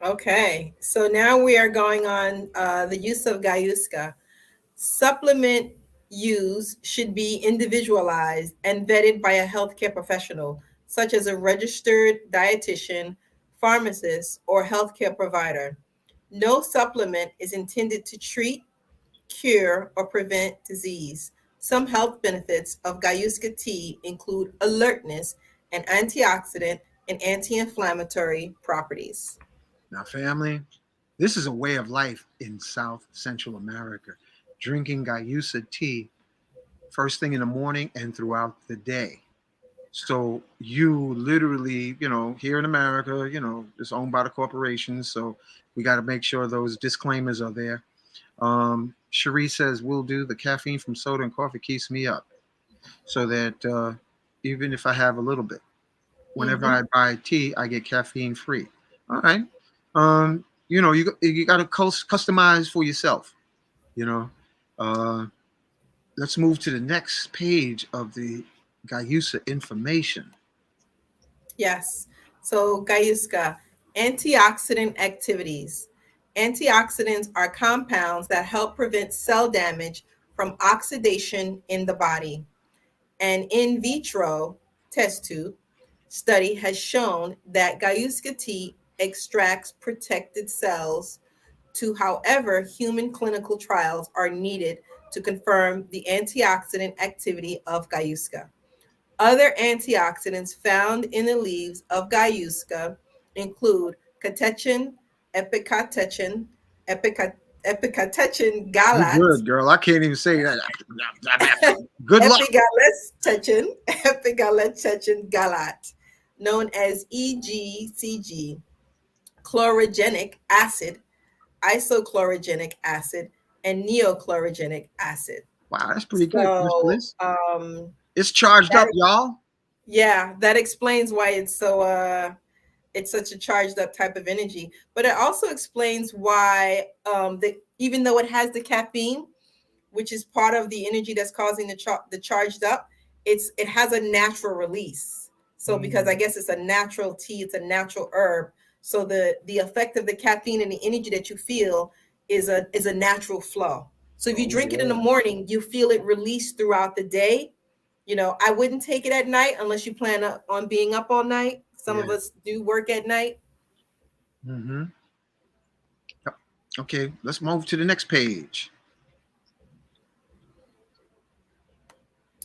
Okay. So now we are going on the use of Guayusa. Supplement use should be individualized and vetted by a healthcare professional, such as a registered dietitian, pharmacist, or healthcare provider. No supplement is intended to treat, cure, or prevent disease. Some health benefits of Guayusa tea include alertness and antioxidant and anti-inflammatory properties. Now, family, this is a way of life in South Central America. Drinking Guayusa tea first thing in the morning and throughout the day. So you literally, here in America, it's owned by the corporations. So we got to make sure those disclaimers are there. Cherie says, "Will do. The caffeine from soda and coffee keeps me up, so that even if I have a little bit, whenever Mm-hmm. I buy tea, I get caffeine free." All right. You got to customize for yourself. You know. Uh, let's move to the next page of the Guayusa information. Yes. So, Gayuska, antioxidant activities. Antioxidants are compounds that help prevent cell damage from oxidation in the body. An in vitro test tube study has shown that Gayuska tea extracts protected cells to, however, human clinical trials are needed to confirm the antioxidant activity of Gayuska. Other antioxidants found in the leaves of Guayusa include catechin, epicatechin, epica- epicatechin You galat, good, girl. I can't even say that. Good luck. epigaletechin galat, known as EGCG, chlorogenic acid, isochlorogenic acid, and neochlorogenic acid. Wow, that's pretty good, Miss So, Bliss. It's charged that up, y'all. yeah, that explains why it's such a charged up type of energy. But it also explains why even though it has the caffeine, which is part of the energy that's causing the charged up, it has a natural release. So because I guess it's a natural tea, it's a natural herb. So the effect of the caffeine and the energy that you feel is a natural flow. So if you Oh drink it in the yeah. morning, you feel it release throughout the day. I wouldn't take it at night unless you plan on being up all night. Some Yeah. of us do work at night. Mm-hmm. Okay, let's move to the next page.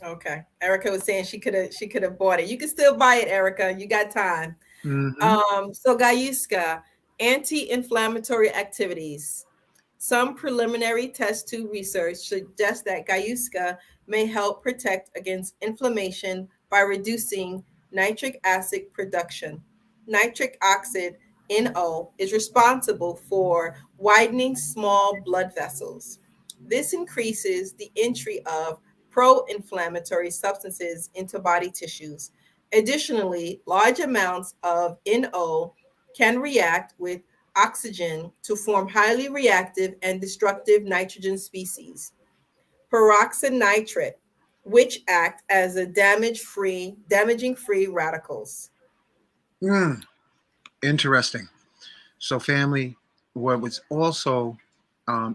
Okay. Erica was saying she could have bought it. You can still buy it, Erica. You got time. Mm-hmm. So Gayuska, anti-inflammatory activities. Some preliminary test tube research suggests that Gayuska may help protect against inflammation by reducing nitric acid production. Nitric oxide, NO, is responsible for widening small blood vessels. This increases the entry of pro inflammatory substances into body tissues. Additionally, large amounts of NO can react with oxygen to form highly reactive and destructive nitrogen species. Peroxynitrite, which act as a damaging free radicals. Mm. Interesting. So, family, what was also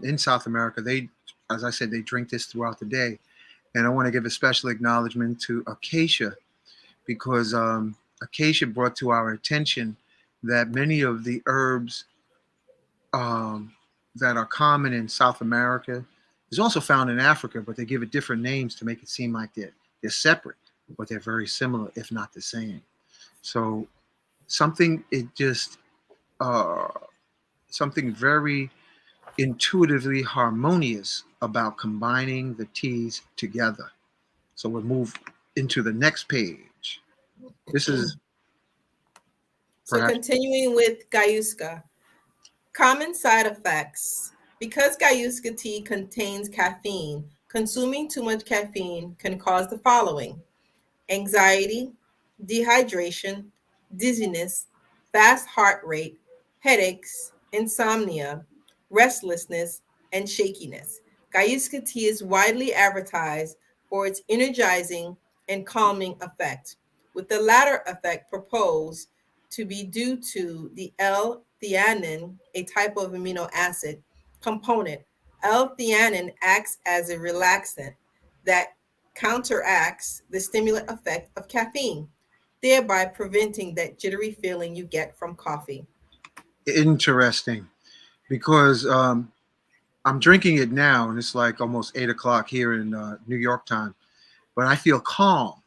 in South America, as I said, they drink this throughout the day. And I want to give a special acknowledgement to Acacia because Acacia brought to our attention that many of the herbs um, that are common in South America is also found in Africa, but they give it different names to make it seem like they're separate, but they're very similar, if not the same. So something it just uh, something very intuitively harmonious about combining the teas together. So we'll move into the next page. This is So perhaps continuing with Guayuska. Common side effects. Because Guayuska tea contains caffeine, consuming too much caffeine can cause the following: anxiety, dehydration, dizziness, fast heart rate, headaches, insomnia, restlessness, and shakiness. Guayuska tea is widely advertised for its energizing and calming effect, with the latter effect proposed to be due to the L-theanine, a type of amino acid component. L-theanine acts as a relaxant that counteracts the stimulant effect of caffeine, thereby preventing that jittery feeling you get from coffee. interesting because I'm drinking it now, and it's like almost 8 o'clock here in New York time. But I feel calm.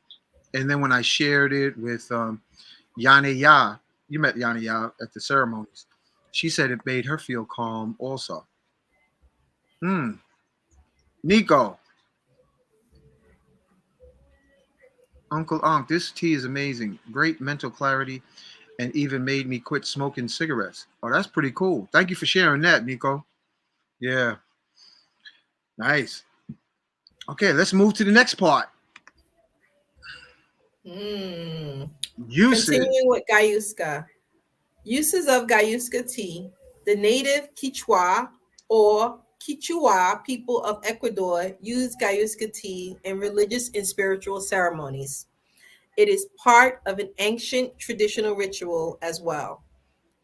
And then when I shared it with Yane Ya, you met Yane Ya at the ceremonies. She said it made her feel calm also. Hmm. Nico, Uncle Unc, this tea is amazing. Great mental clarity and even made me quit smoking cigarettes. Oh, that's pretty cool. Thank you for sharing that, Nico. Yeah, nice. Okay, let's move to the next part. Mm. Uses. Continuing with Gayuska. Uses of Gayuska tea. The native Quichua or Quichua people of Ecuador use Gayuska tea in religious and spiritual ceremonies. It is part of an ancient traditional ritual as well.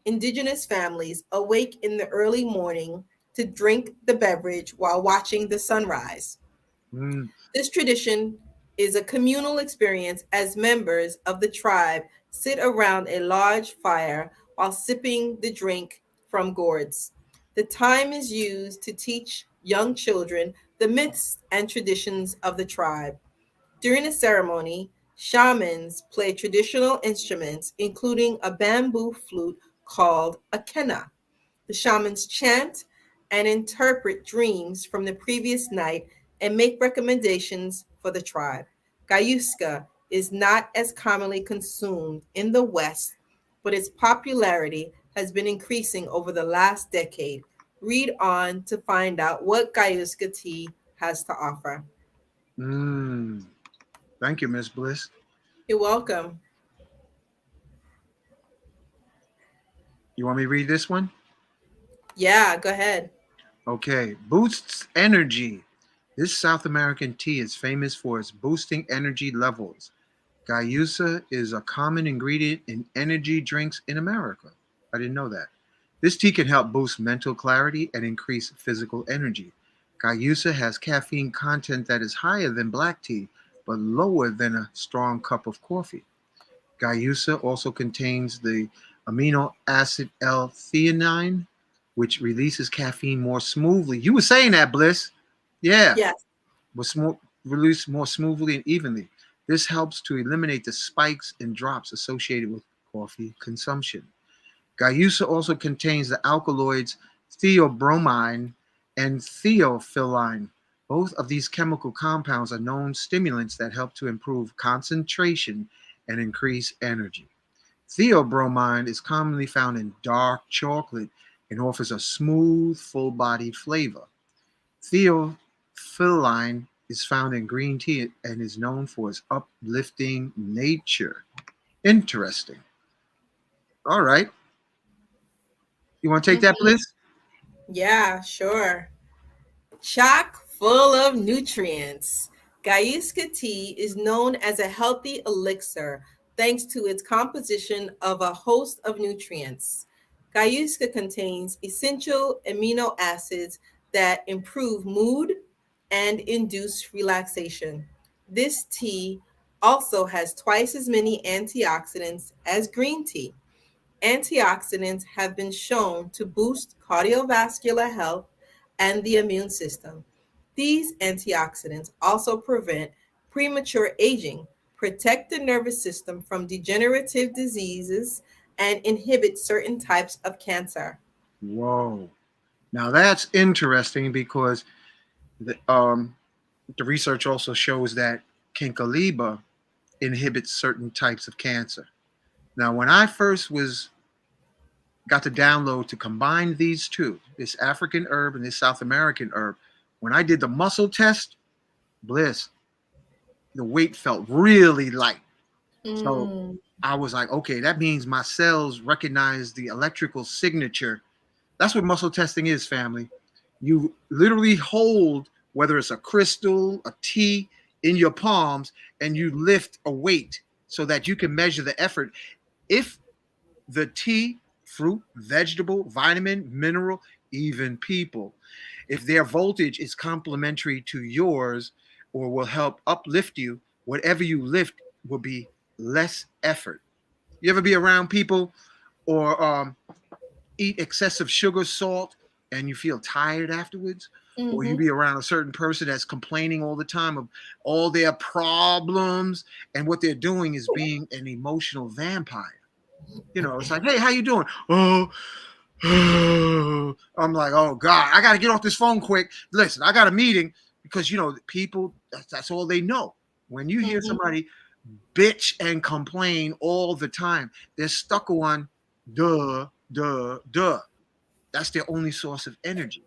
Indigenous families awake in the early morning to drink the beverage while watching the sunrise. Mm, This tradition is a communal experience as members of the tribe sit around a large fire while sipping the drink from gourds. The time is used to teach young children the myths and traditions of the tribe. During the ceremony, shamans play traditional instruments, including a bamboo flute called a kenna. The shamans chant and interpret dreams from the previous night and make recommendations for the tribe. Gayuska is not as commonly consumed in the West, but its popularity has been increasing over the last decade. Read on to find out what Gayuska tea has to offer. mm. Thank you, Miss Bliss. You're welcome. You want me to read this one? Yeah, go ahead. Okay. Boosts energy. This South American tea is famous for its boosting energy levels. Guayusa is a common ingredient in energy drinks in America. I didn't know that. This tea can help boost mental clarity and increase physical energy. Guayusa has caffeine content that is higher than black tea, but lower than a strong cup of coffee. Guayusa also contains the amino acid L-theanine, which releases caffeine more smoothly. You were saying that, Bliss. Yeah, Yes. was released more smoothly and evenly. This helps to eliminate the spikes and drops associated with coffee consumption. Guayusa also contains the alkaloids theobromine and theophylline. Both of these chemical compounds are known stimulants that help to improve concentration and increase energy. Theobromine is commonly found in dark chocolate and offers a smooth, full bodied flavor. Theophylline is found in green tea and is known for its uplifting nature. Interesting. All right. You want to take that, Mhm. Bliss? Yeah, sure. Chock full of nutrients. Gaiska tea is known as a healthy elixir thanks to its composition of a host of nutrients. Gaiska contains essential amino acids that improve mood and induce relaxation. This tea also has twice as many antioxidants as green tea. Antioxidants have been shown to boost cardiovascular health and the immune system. These antioxidants also prevent premature aging, protect the nervous system from degenerative diseases, and inhibit certain types of cancer. Whoa. Now that's interesting because the research also shows that Kinkeliba inhibits certain types of cancer. Now, when I first was got the download to combine these two, this African herb and this South American herb, when I did the muscle test, bliss, the weight felt really light. So Mm, I was like, okay, that means my cells recognize the electrical signature. That's what muscle testing is, family. You literally hold, whether it's a crystal, a tea, in your palms, and you lift a weight so that you can measure the effort. If the tea, fruit, vegetable, vitamin, mineral, even people, if their voltage is complementary to yours or will help uplift you, whatever you lift will be less effort. You ever be around people or eat excessive sugar, salt, and you feel tired afterwards? Or you mhm, be around a certain person that's complaining all the time of all their problems, and what they're doing is being an emotional vampire. You know, it's like, hey, how you doing? Oh, I'm like, oh God, I got to get off this phone quick. Listen, I got a meeting because people, that's all they know. When you hear mhm, somebody bitch and complain all the time, they're stuck on duh, duh, duh. That's their only source of energy.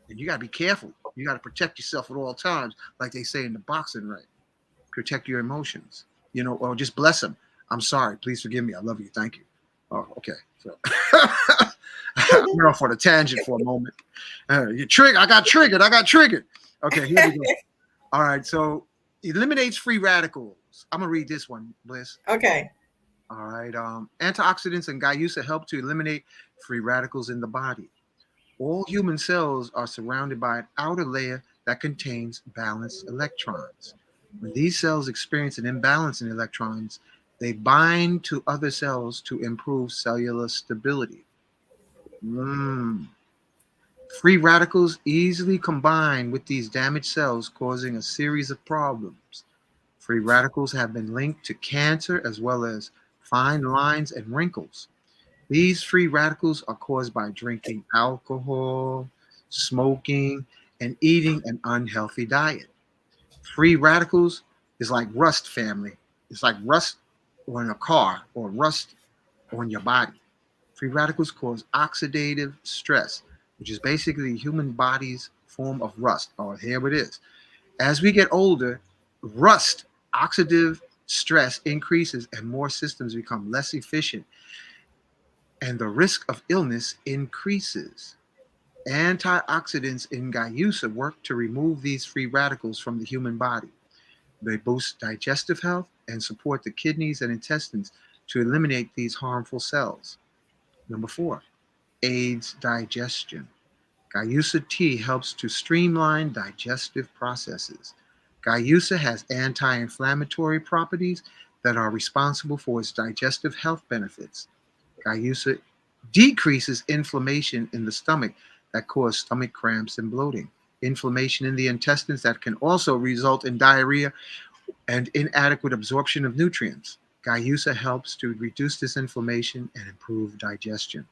And you got to be careful. You got to protect yourself at all times, like they say in the boxing ring. Protect your emotions, or just bless them. I'm sorry. Please forgive me. I love you. Thank you. Oh, okay. So I went off on a tangent for a moment. You trigger. I got triggered. Okay, here we go. All right. So eliminates free radicals. I'm gonna read this one, Bliss. Okay. All right. Antioxidants and Guayusa help to eliminate free radicals in the body. All human cells are surrounded by an outer layer that contains balanced electrons. When these cells experience an imbalance in electrons, they bind to other cells to improve cellular stability. Mm. Free radicals easily combine with these damaged cells, causing a series of problems. Free radicals have been linked to cancer as well as fine lines and wrinkles. These free radicals are caused by drinking alcohol, smoking, and eating an unhealthy diet. Free radicals is like rust, family. It's like rust on a car or rust on your body. Free radicals cause oxidative stress, which is basically the human body's form of rust. Oh, here it is. As we get older, rust, oxidative stress increases and more systems become less efficient, and the risk of illness increases. Antioxidants in Guayusa work to remove these free radicals from the human body. They boost digestive health and support the kidneys and intestines to eliminate these harmful cells. Number 4, aids digestion. Guayusa tea helps to streamline digestive processes. Guayusa has anti inflammatory properties that are responsible for its digestive health benefits. Guayusa decreases inflammation in the stomach that cause stomach cramps and bloating, inflammation in the intestines that can also result in diarrhea and inadequate absorption of nutrients. Guayusa helps to reduce this inflammation and improve digestion.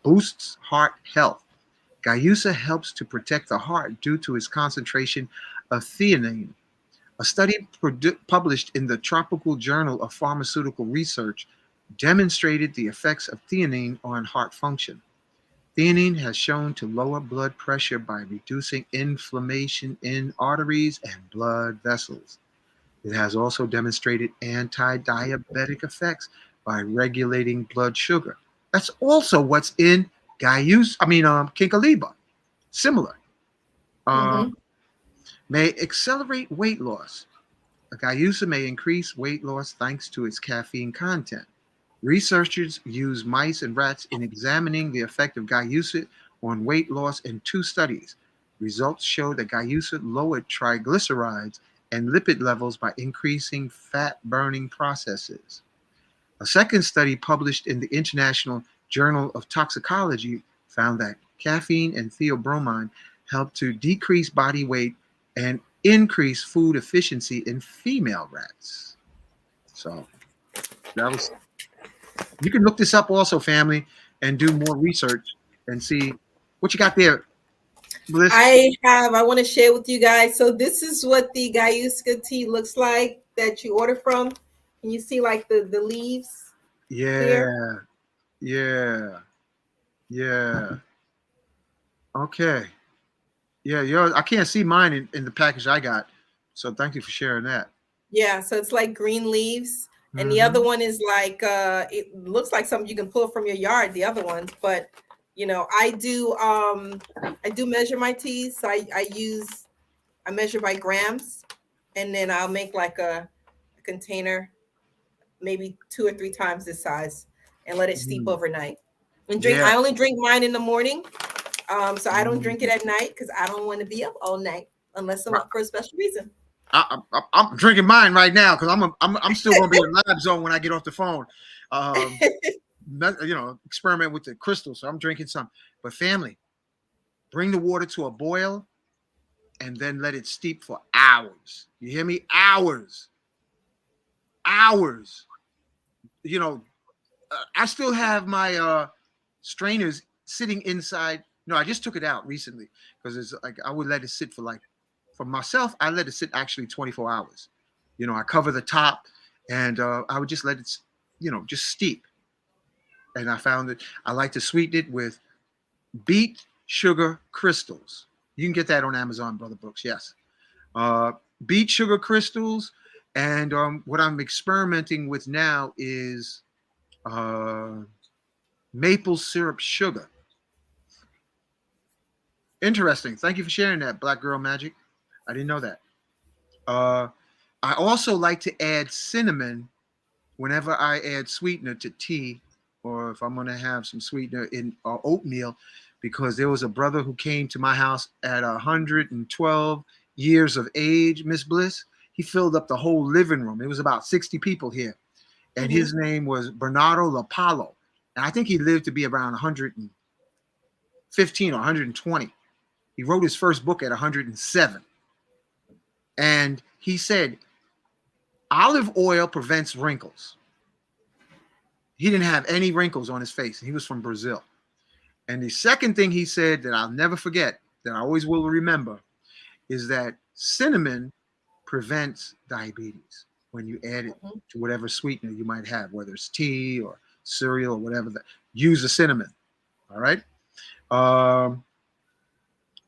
Boosts heart health. Guayusa helps to protect the heart due to its concentration of theanine. A study published in the Tropical Journal of Pharmaceutical Research demonstrated the effects of theanine on heart function. Theanine has shown to lower blood pressure by reducing inflammation in arteries and blood vessels. It has also demonstrated anti-diabetic effects by regulating blood sugar. That's also what's in Kinkeliba. Similar. Mhm, May accelerate weight loss. Guayusa may increase weight loss thanks to its caffeine content. Researchers used mice and rats in examining the effect of Guayusa on weight loss in 2 studies. Results show that Guayusa lowered triglycerides and lipid levels by increasing fat burning processes. A second study published in the International Journal of Toxicology found that caffeine and theobromine help to decrease body weight and increase food efficiency in female rats. So that was, you can look this up also, family, and do more research and see what you got there, Bliss. I want to share with you guys. So this is what the Guayusa tea looks like that you order from. Can you see like the leaves here? Yeah, yeah, yeah. Okay. Yeah, yours. I can't see mine in the package I got. So thank you for sharing that. Yeah, so it's like green leaves. And the other Hmm. one is like it looks like something you can pull from your yard, the other ones. But I do measure my teas. So I measure by grams, and then I'll make like a container maybe 2 or 3 times this size and let it steep overnight. And drink Yeah. I only drink mine in the morning. So I don't drink it Mhm. at night because I don't want to be up all night unless I'm Right. up for a special reason. I'm drinking mine right now because I'm still gonna be in lab zone when I get off the phone. Um, experiment with the crystal. So I'm drinking some. But family, bring the water to a boil and then let it steep for hours. You hear me? Hours, hours. You know, I still have my strainers sitting inside. No, I just took it out recently because it's like I would let it sit for like, for myself, I let it sit actually 24 hours. I cover the top and I would just let it, just steep. And I found that I like to sweeten it with beet sugar crystals. You can get that on Amazon, Brother Books. Yes. Uh, Beet sugar crystals. And what I'm experimenting with now is uh, maple syrup sugar. Interesting. Thank you for sharing that, Black Girl Magic. I didn't know that. Uh, I also like to add cinnamon whenever I add sweetener to tea, or if I'm going to have some sweetener in oatmeal, because there was a brother who came to my house at 112 years of age, Miss Bliss. He filled up the whole living room. It was about 60 people here, and Hmm. his name was Bernardo Lapalo. And I think he lived to be around 115 or 120. He wrote his first book at 107. And he said, olive oil prevents wrinkles. He didn't have any wrinkles on his face. He was from Brazil. And the second thing he said that I'll never forget, that I always will remember, is that cinnamon prevents diabetes when you add it to whatever sweetener you might have, whether it's tea or cereal or whatever. That use the cinnamon. All right. Um,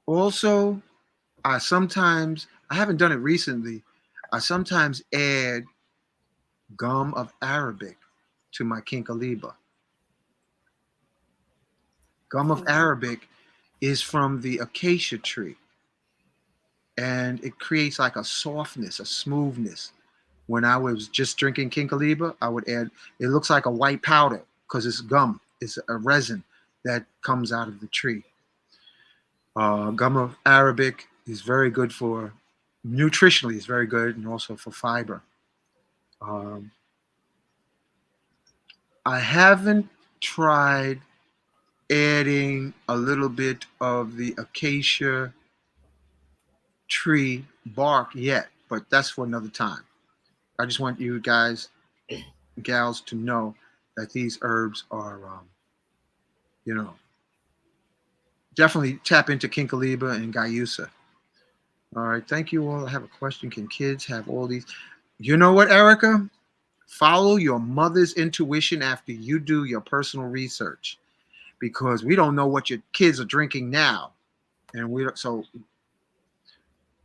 Also, I haven't done it recently. I sometimes add gum of Arabic to my Kinkeliba. Gum of Arabic is from the acacia tree, and it creates like a softness, a smoothness. When I was just drinking Kinkeliba, I would add, it looks like a white powder because it's gum, it's a resin that comes out of the tree. Gum of Arabic is very good for, nutritionally, it's very good, and also for fiber. Um, I haven't tried adding a little bit of the acacia tree bark yet, but that's for another time. I just want you guys, gals, to know that these herbs are, you know, definitely tap into Kinkeliba and Guayusa. All right, thank you all. I have a question. Can kids have all these? You know what, Erica? Follow your mother's intuition after you do your personal research, because we don't know what your kids are drinking now, and we don't. So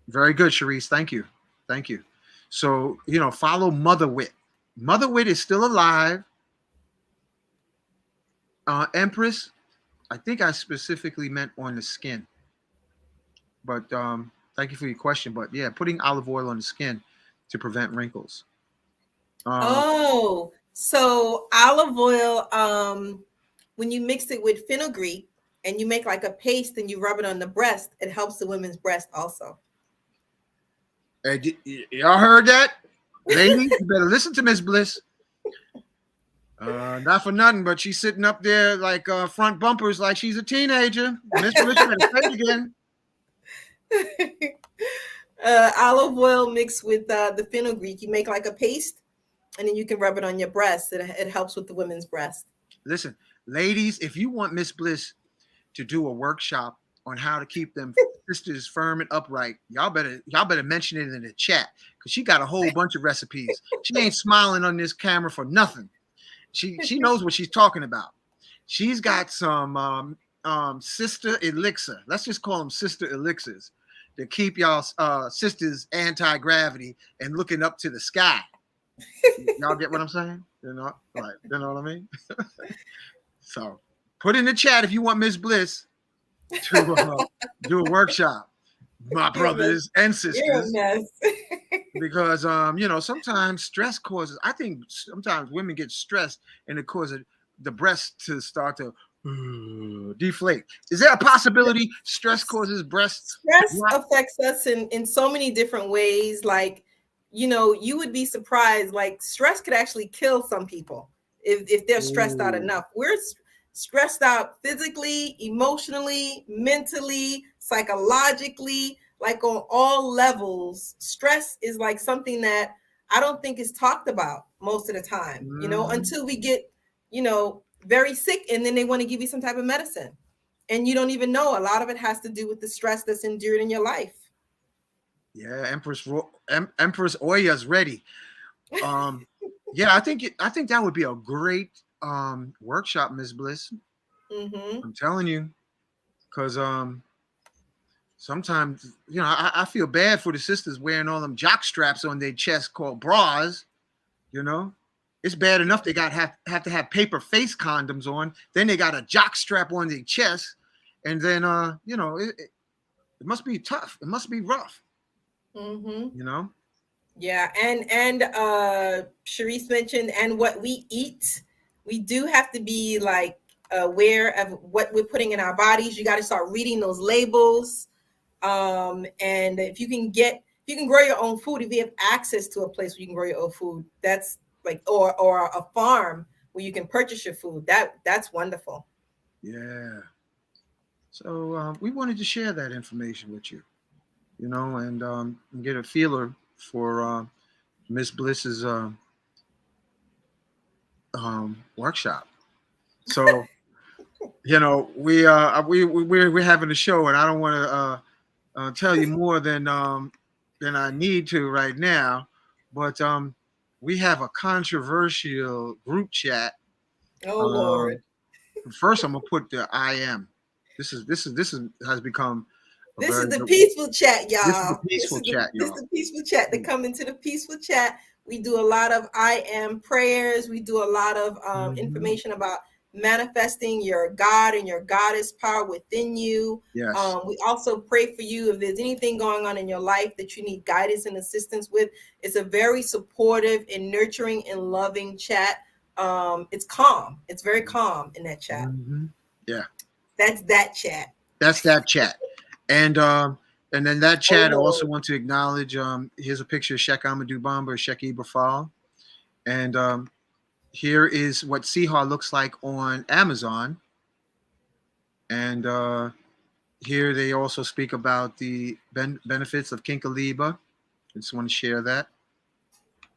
very good, Sharice. Thank you, thank you. So follow Mother Wit. Mother Wit is still alive. Empress, I think I specifically meant on the skin, but thank you for your question. But yeah, putting olive oil on the skin to prevent wrinkles. Uh, Oh, so olive oil, when you mix it with fenugreek and you make like a paste and you rub it on the breast, it helps the women's breast also. Hey, y'all heard that? Ladies, you better listen to Miss Bliss. Not for nothing, but she's sitting up there like front bumpers like she's a teenager. Miss Bliss, you better say it again. Olive oil mixed with the fenugreek. You make like a paste, and then you can rub it on your breast. It helps with the women's breast. Listen, ladies, if you want Miss Bliss to do a workshop on how to keep them sisters firm and upright, y'all better mention it in the chat because she got a whole bunch of recipes. She ain't smiling on this camera for nothing. She knows what she's talking about. She's got some sister elixir. Let's just call them sister elixirs to keep y'all sisters anti-gravity and looking up to the sky. Y'all get what I'm saying? You know, right? You know what I mean? So put in the chat if you want Miss Bliss to do a workshop, my brothers and sisters. Because you know, sometimes stress causes. I think sometimes women get stressed and it causes the breast to start to deflate. Is there a possibility stress causes breasts? Stress affects us in so many different ways. Like, you know, you would be surprised. Like, stress could actually kill some people if they're stressed out enough. We're stressed out physically, emotionally, mentally, psychologically, like on all levels. Stress is like something that I don't think is talked about most of the time, you know, until we get, you know, very sick and then they want to give you some type of medicine. And you don't even know. A lot of it has to do with the stress that's endured in your life. Yeah, Empress Oya's ready. Yeah, I think that would be a great workshop, Ms. Bliss. I'm telling you, because sometimes, you know, I feel bad for the sisters wearing all them jock straps on their chest called bras. You know, it's bad enough they have to have paper face condoms on. Then they got a jock strap on their chest, and then you know, it must be tough. It must be rough. You know. Yeah, and Sharice mentioned, and what we eat, we do have to be like aware of what we're putting in our bodies. You got to start reading those labels. And if you can grow your own food, if you have access to a place where you can grow your own food, that's like, or a farm where you can purchase your food, that's wonderful. Yeah. So we wanted to share that information with you, you know, and get a feeler for Miss Bliss's workshop. So, you know, we're having a show, and I don't want to tell you more than I need to right now, but we have a controversial group chat. Oh Lord! First, I'm gonna put the IM. This has become. This is the peaceful chat, y'all. This is the peaceful chat, y'all. This is the peaceful chat. To come into the peaceful chat, we do a lot of IM prayers. We do a lot of information about manifesting your God and your goddess power within you. Yes. We also pray for you if there's anything going on in your life that you need guidance and assistance with. It's a very supportive and nurturing and loving chat. It's calm. It's very calm in that chat. Yeah. That's that chat. That's that chat. And then that chat, I also want to acknowledge, here's a picture of Sheikh Amadou Bamba, Sheikh Ibrafal. And here is what Sihar looks like on Amazon. And here they also speak about the benefits of Kinkeliba. I just want to share that.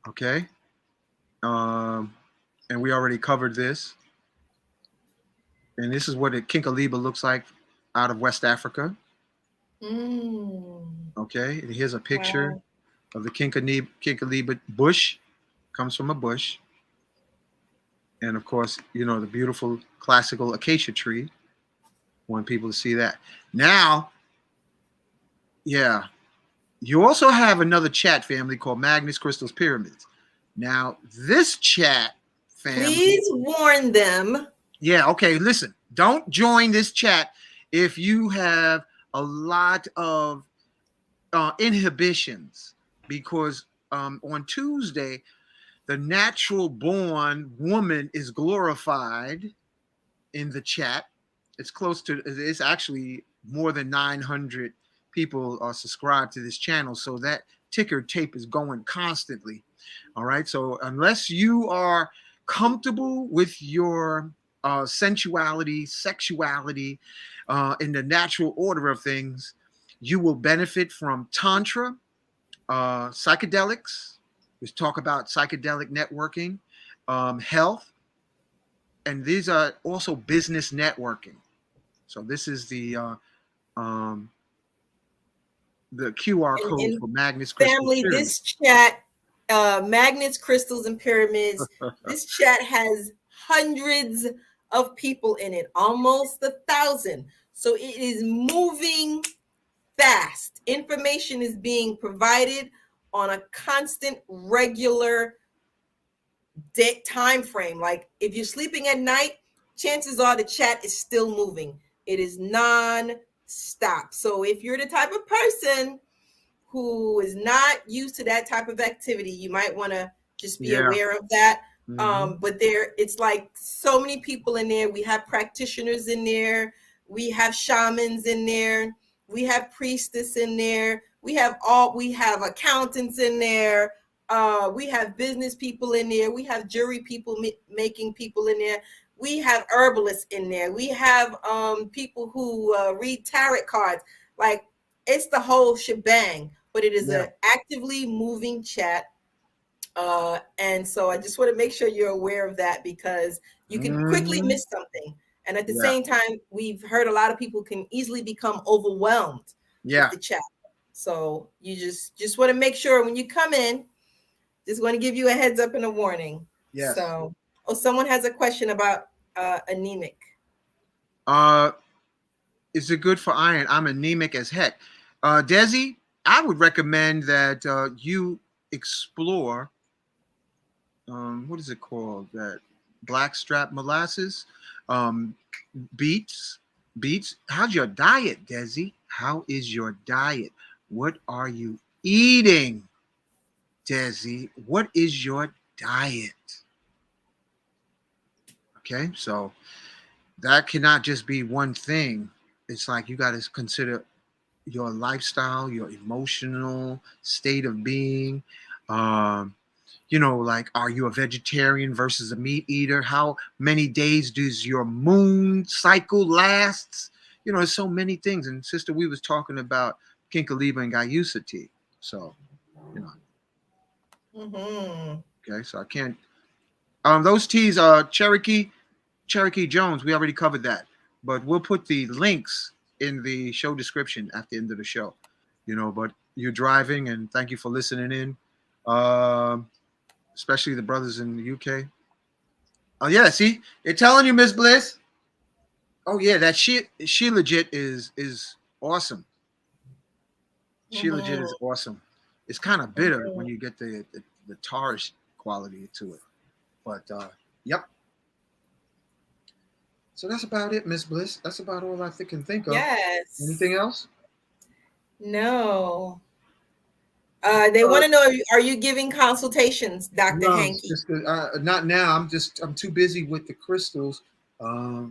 Okay. And we already covered this. And this is what a Kinkeliba looks like out of West Africa. Okay, and here's a picture of the Kinkeliba bush. Comes from a bush. And of course, you know, the beautiful classical acacia tree. Want people to see that. Now, yeah, you also have another chat family called Magnus Crystals Pyramids. Now, this chat family. Please warn them. Yeah, okay, listen. Don't join this chat if you have a lot of inhibitions, because on Tuesday, the natural born woman is glorified in the chat. It's actually more than 900 people are subscribed to this channel. So that ticker tape is going constantly. All right. So unless you are comfortable with your sensuality, sexuality, in the natural order of things, you will benefit from Tantra, psychedelics. We talk about psychedelic networking, health, and these are also business networking. So this is um, the QR code And for Magnus Crystal family, Pyramid. this chat, magnets, crystals, and pyramids, this chat has hundreds of people in it, almost 1,000. So it is moving fast. Information is being provided on a constant, regular time frame. Like if you're sleeping at night, chances are the chat is still moving. It is non-stop. So if you're the type of person who is not used to that type of activity, you might want to just be Yeah. aware of that. Mhm. But it's like so many people in there. We have practitioners in there. We have shamans in there. We have priestess in there. We have accountants in there. We have business people in there. We have jury people making people in there. We have herbalists in there. We have people who read tarot cards. Like it's the whole shebang. But it is Yeah. an actively moving chat. And so I just want to make sure you're aware of that because you can quickly Mhm. miss something. And at the Yeah. same time, we've heard a lot of people can easily become overwhelmed with Yeah. the chat. So you just want to make sure when you come in, just want to give you a heads up and a warning. Yes. So, someone has a question about anemic. Uh, is it good for iron? I'm anemic as heck. Desi, I would recommend that you explore, what is it called? That blackstrap molasses, um, beets, beets. How's your diet, Desi? How is your diet? What are you eating, Desi? What is your diet? Okay, so that cannot just be one thing. It's like you got to consider your lifestyle, your emotional state of being. Um, like, are you a vegetarian versus a meat eater? How many days does your moon cycle last? There's so many things. And sister, we was talking about Kinkeliba and Guayusa tea. So, you know, Mm-hmm. okay. So I can't. Those teas are Cherokee Jones. We already covered that, but we'll put the links in the show description at the end of the show. But you're driving, and thank you for listening in. Especially the brothers in the UK. Oh yeah, see, they're telling you, Miss Bliss. Oh yeah, that she legit is awesome. She legit is Mm-hmm. awesome. It's kind of bitter when you get the tarish quality to it, but yep. So that's about it, Miss Bliss. That's about all I can think of. Yes. Anything else? No. They want to know, are you giving consultations, Dr. No, Hankey? just not now. I'm too busy with the crystals. I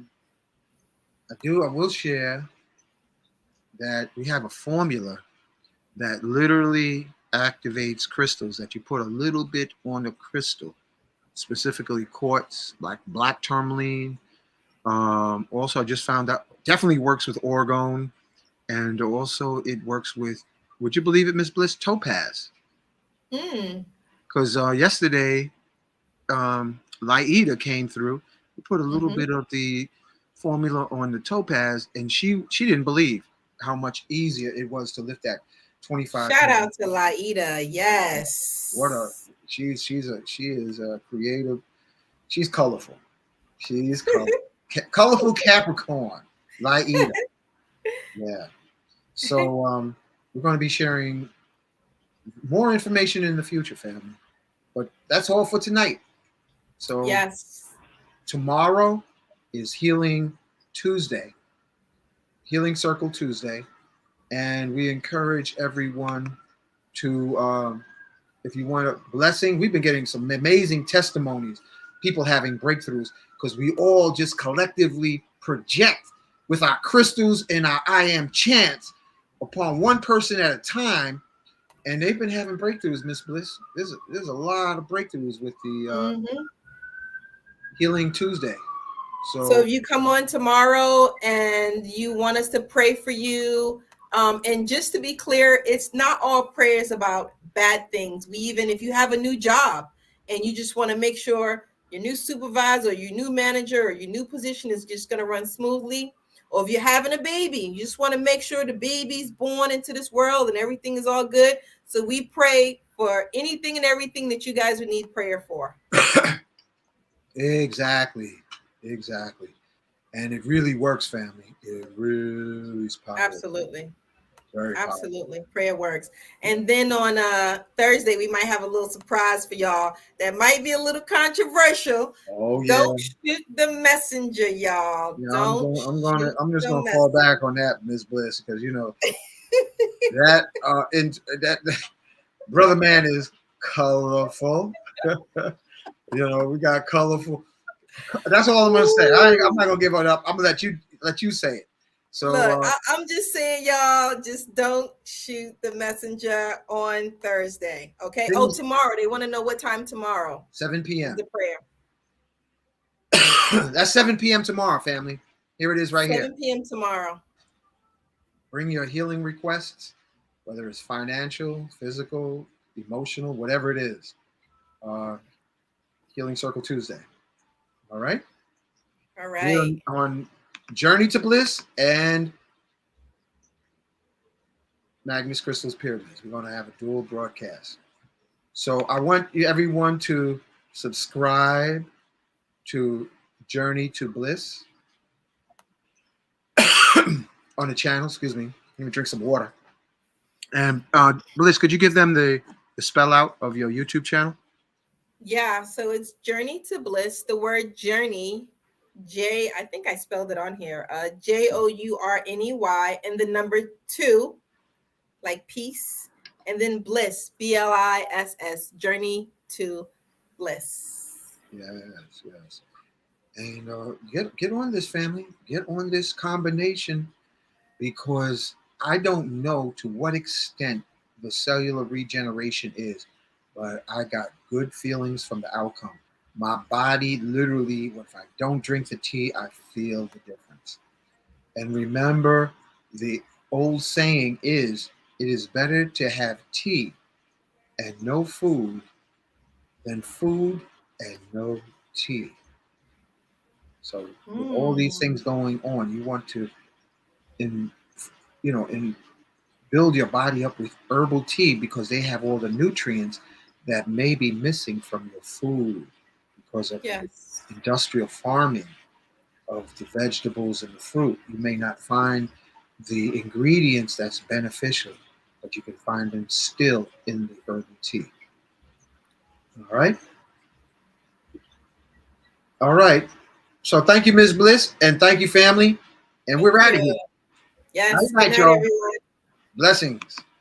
will share that we have a formula that literally activates crystals that you put a little bit on the crystal, specifically quartz, like black tourmaline. Also, I just found out definitely works with orgone, and also it works with, would you believe it, Miss Bliss, topaz. Hmm. Because yesterday, Laida came through. We put a little Mm-hmm. bit of the formula on the topaz, and she didn't believe how much easier it was to lift that 25 Shout pounds. out to Laida. Yes. What a she is a creative. She's colorful. She's colorful Capricorn, Laida. Yeah. So we're going to be sharing more information in the future, family. But that's all for tonight. So Yes. tomorrow is Healing Tuesday, Healing Circle Tuesday, and we encourage everyone to, if you want a blessing, we've been getting some amazing testimonies, people having breakthroughs, because we all just collectively project with our crystals and our I am chants upon one person at a time, And they've been having breakthroughs, Miss Bliss. There's a lot of breakthroughs with the Mm-hmm. Healing Tuesday. So So if you come on tomorrow and you want us to pray for you, and just to be clear, it's not all prayers about bad things. We even, if you have a new job and you just want to make sure your new supervisor, or your new manager, or your new position is just going to run smoothly, or if you're having a baby, you just want to make sure the baby's born into this world and everything is all good. So we pray for anything and everything that you guys would need prayer for. exactly. And it really works, family. It really is powerful. Absolutely. Very powerful. Absolutely. Prayer works. And then on Thursday, we might have a little surprise for y'all that might be a little controversial. Oh yeah. Don't shoot the messenger, y'all. Yeah, Don't shoot I'm just the gonna fall messenger. back on that, Miss Bliss, because you know that that brother man is colorful. You know, we got colorful. That's all I'm gonna say. I'm not gonna give it up. I'm gonna let you say it. So Look, I'm just saying, y'all, just don't shoot the messenger on Thursday. Okay. Oh, tomorrow. They want to know what time tomorrow. 7 is p.m. the prayer. That's 7 p.m. tomorrow, family. Here it is right 7 here. p.m. tomorrow. Bring your healing requests, whether it's financial, physical, emotional, whatever it is. Healing Circle Tuesday. All right. All right. We're on Journey to Bliss and Magnus Crystal's Pyramids. We're going to have a dual broadcast. So I want everyone to subscribe to Journey to Bliss on the channel. Excuse me. Let me drink some water. And Bliss, could you give them the spell out of your YouTube channel? Yeah, so it's Journey to Bliss. The word journey, I think I spelled it on here. JOURNEY, and the number 2, like peace, and then bliss, BLISS, Journey to Bliss. Yes. And get on this, family. Get on this combination, because I don't know to what extent the cellular regeneration is, but I got good feelings from the outcome. My body literally, if I don't drink the tea, I feel the difference. And remember, the old saying is, it is better to have tea and no food than food and no tea. So with all these things going on, you want to build your body up with herbal tea, because they have all the nutrients that may be missing from your food because of the industrial farming of the vegetables and the fruit. You may not find the ingredients that's beneficial, but you can find them still in the herbal tea. All right. So thank you, Ms. Bliss, and thank you, family. And we're out of here. Yes. Good night, Good night, y'all. everyone. Blessings.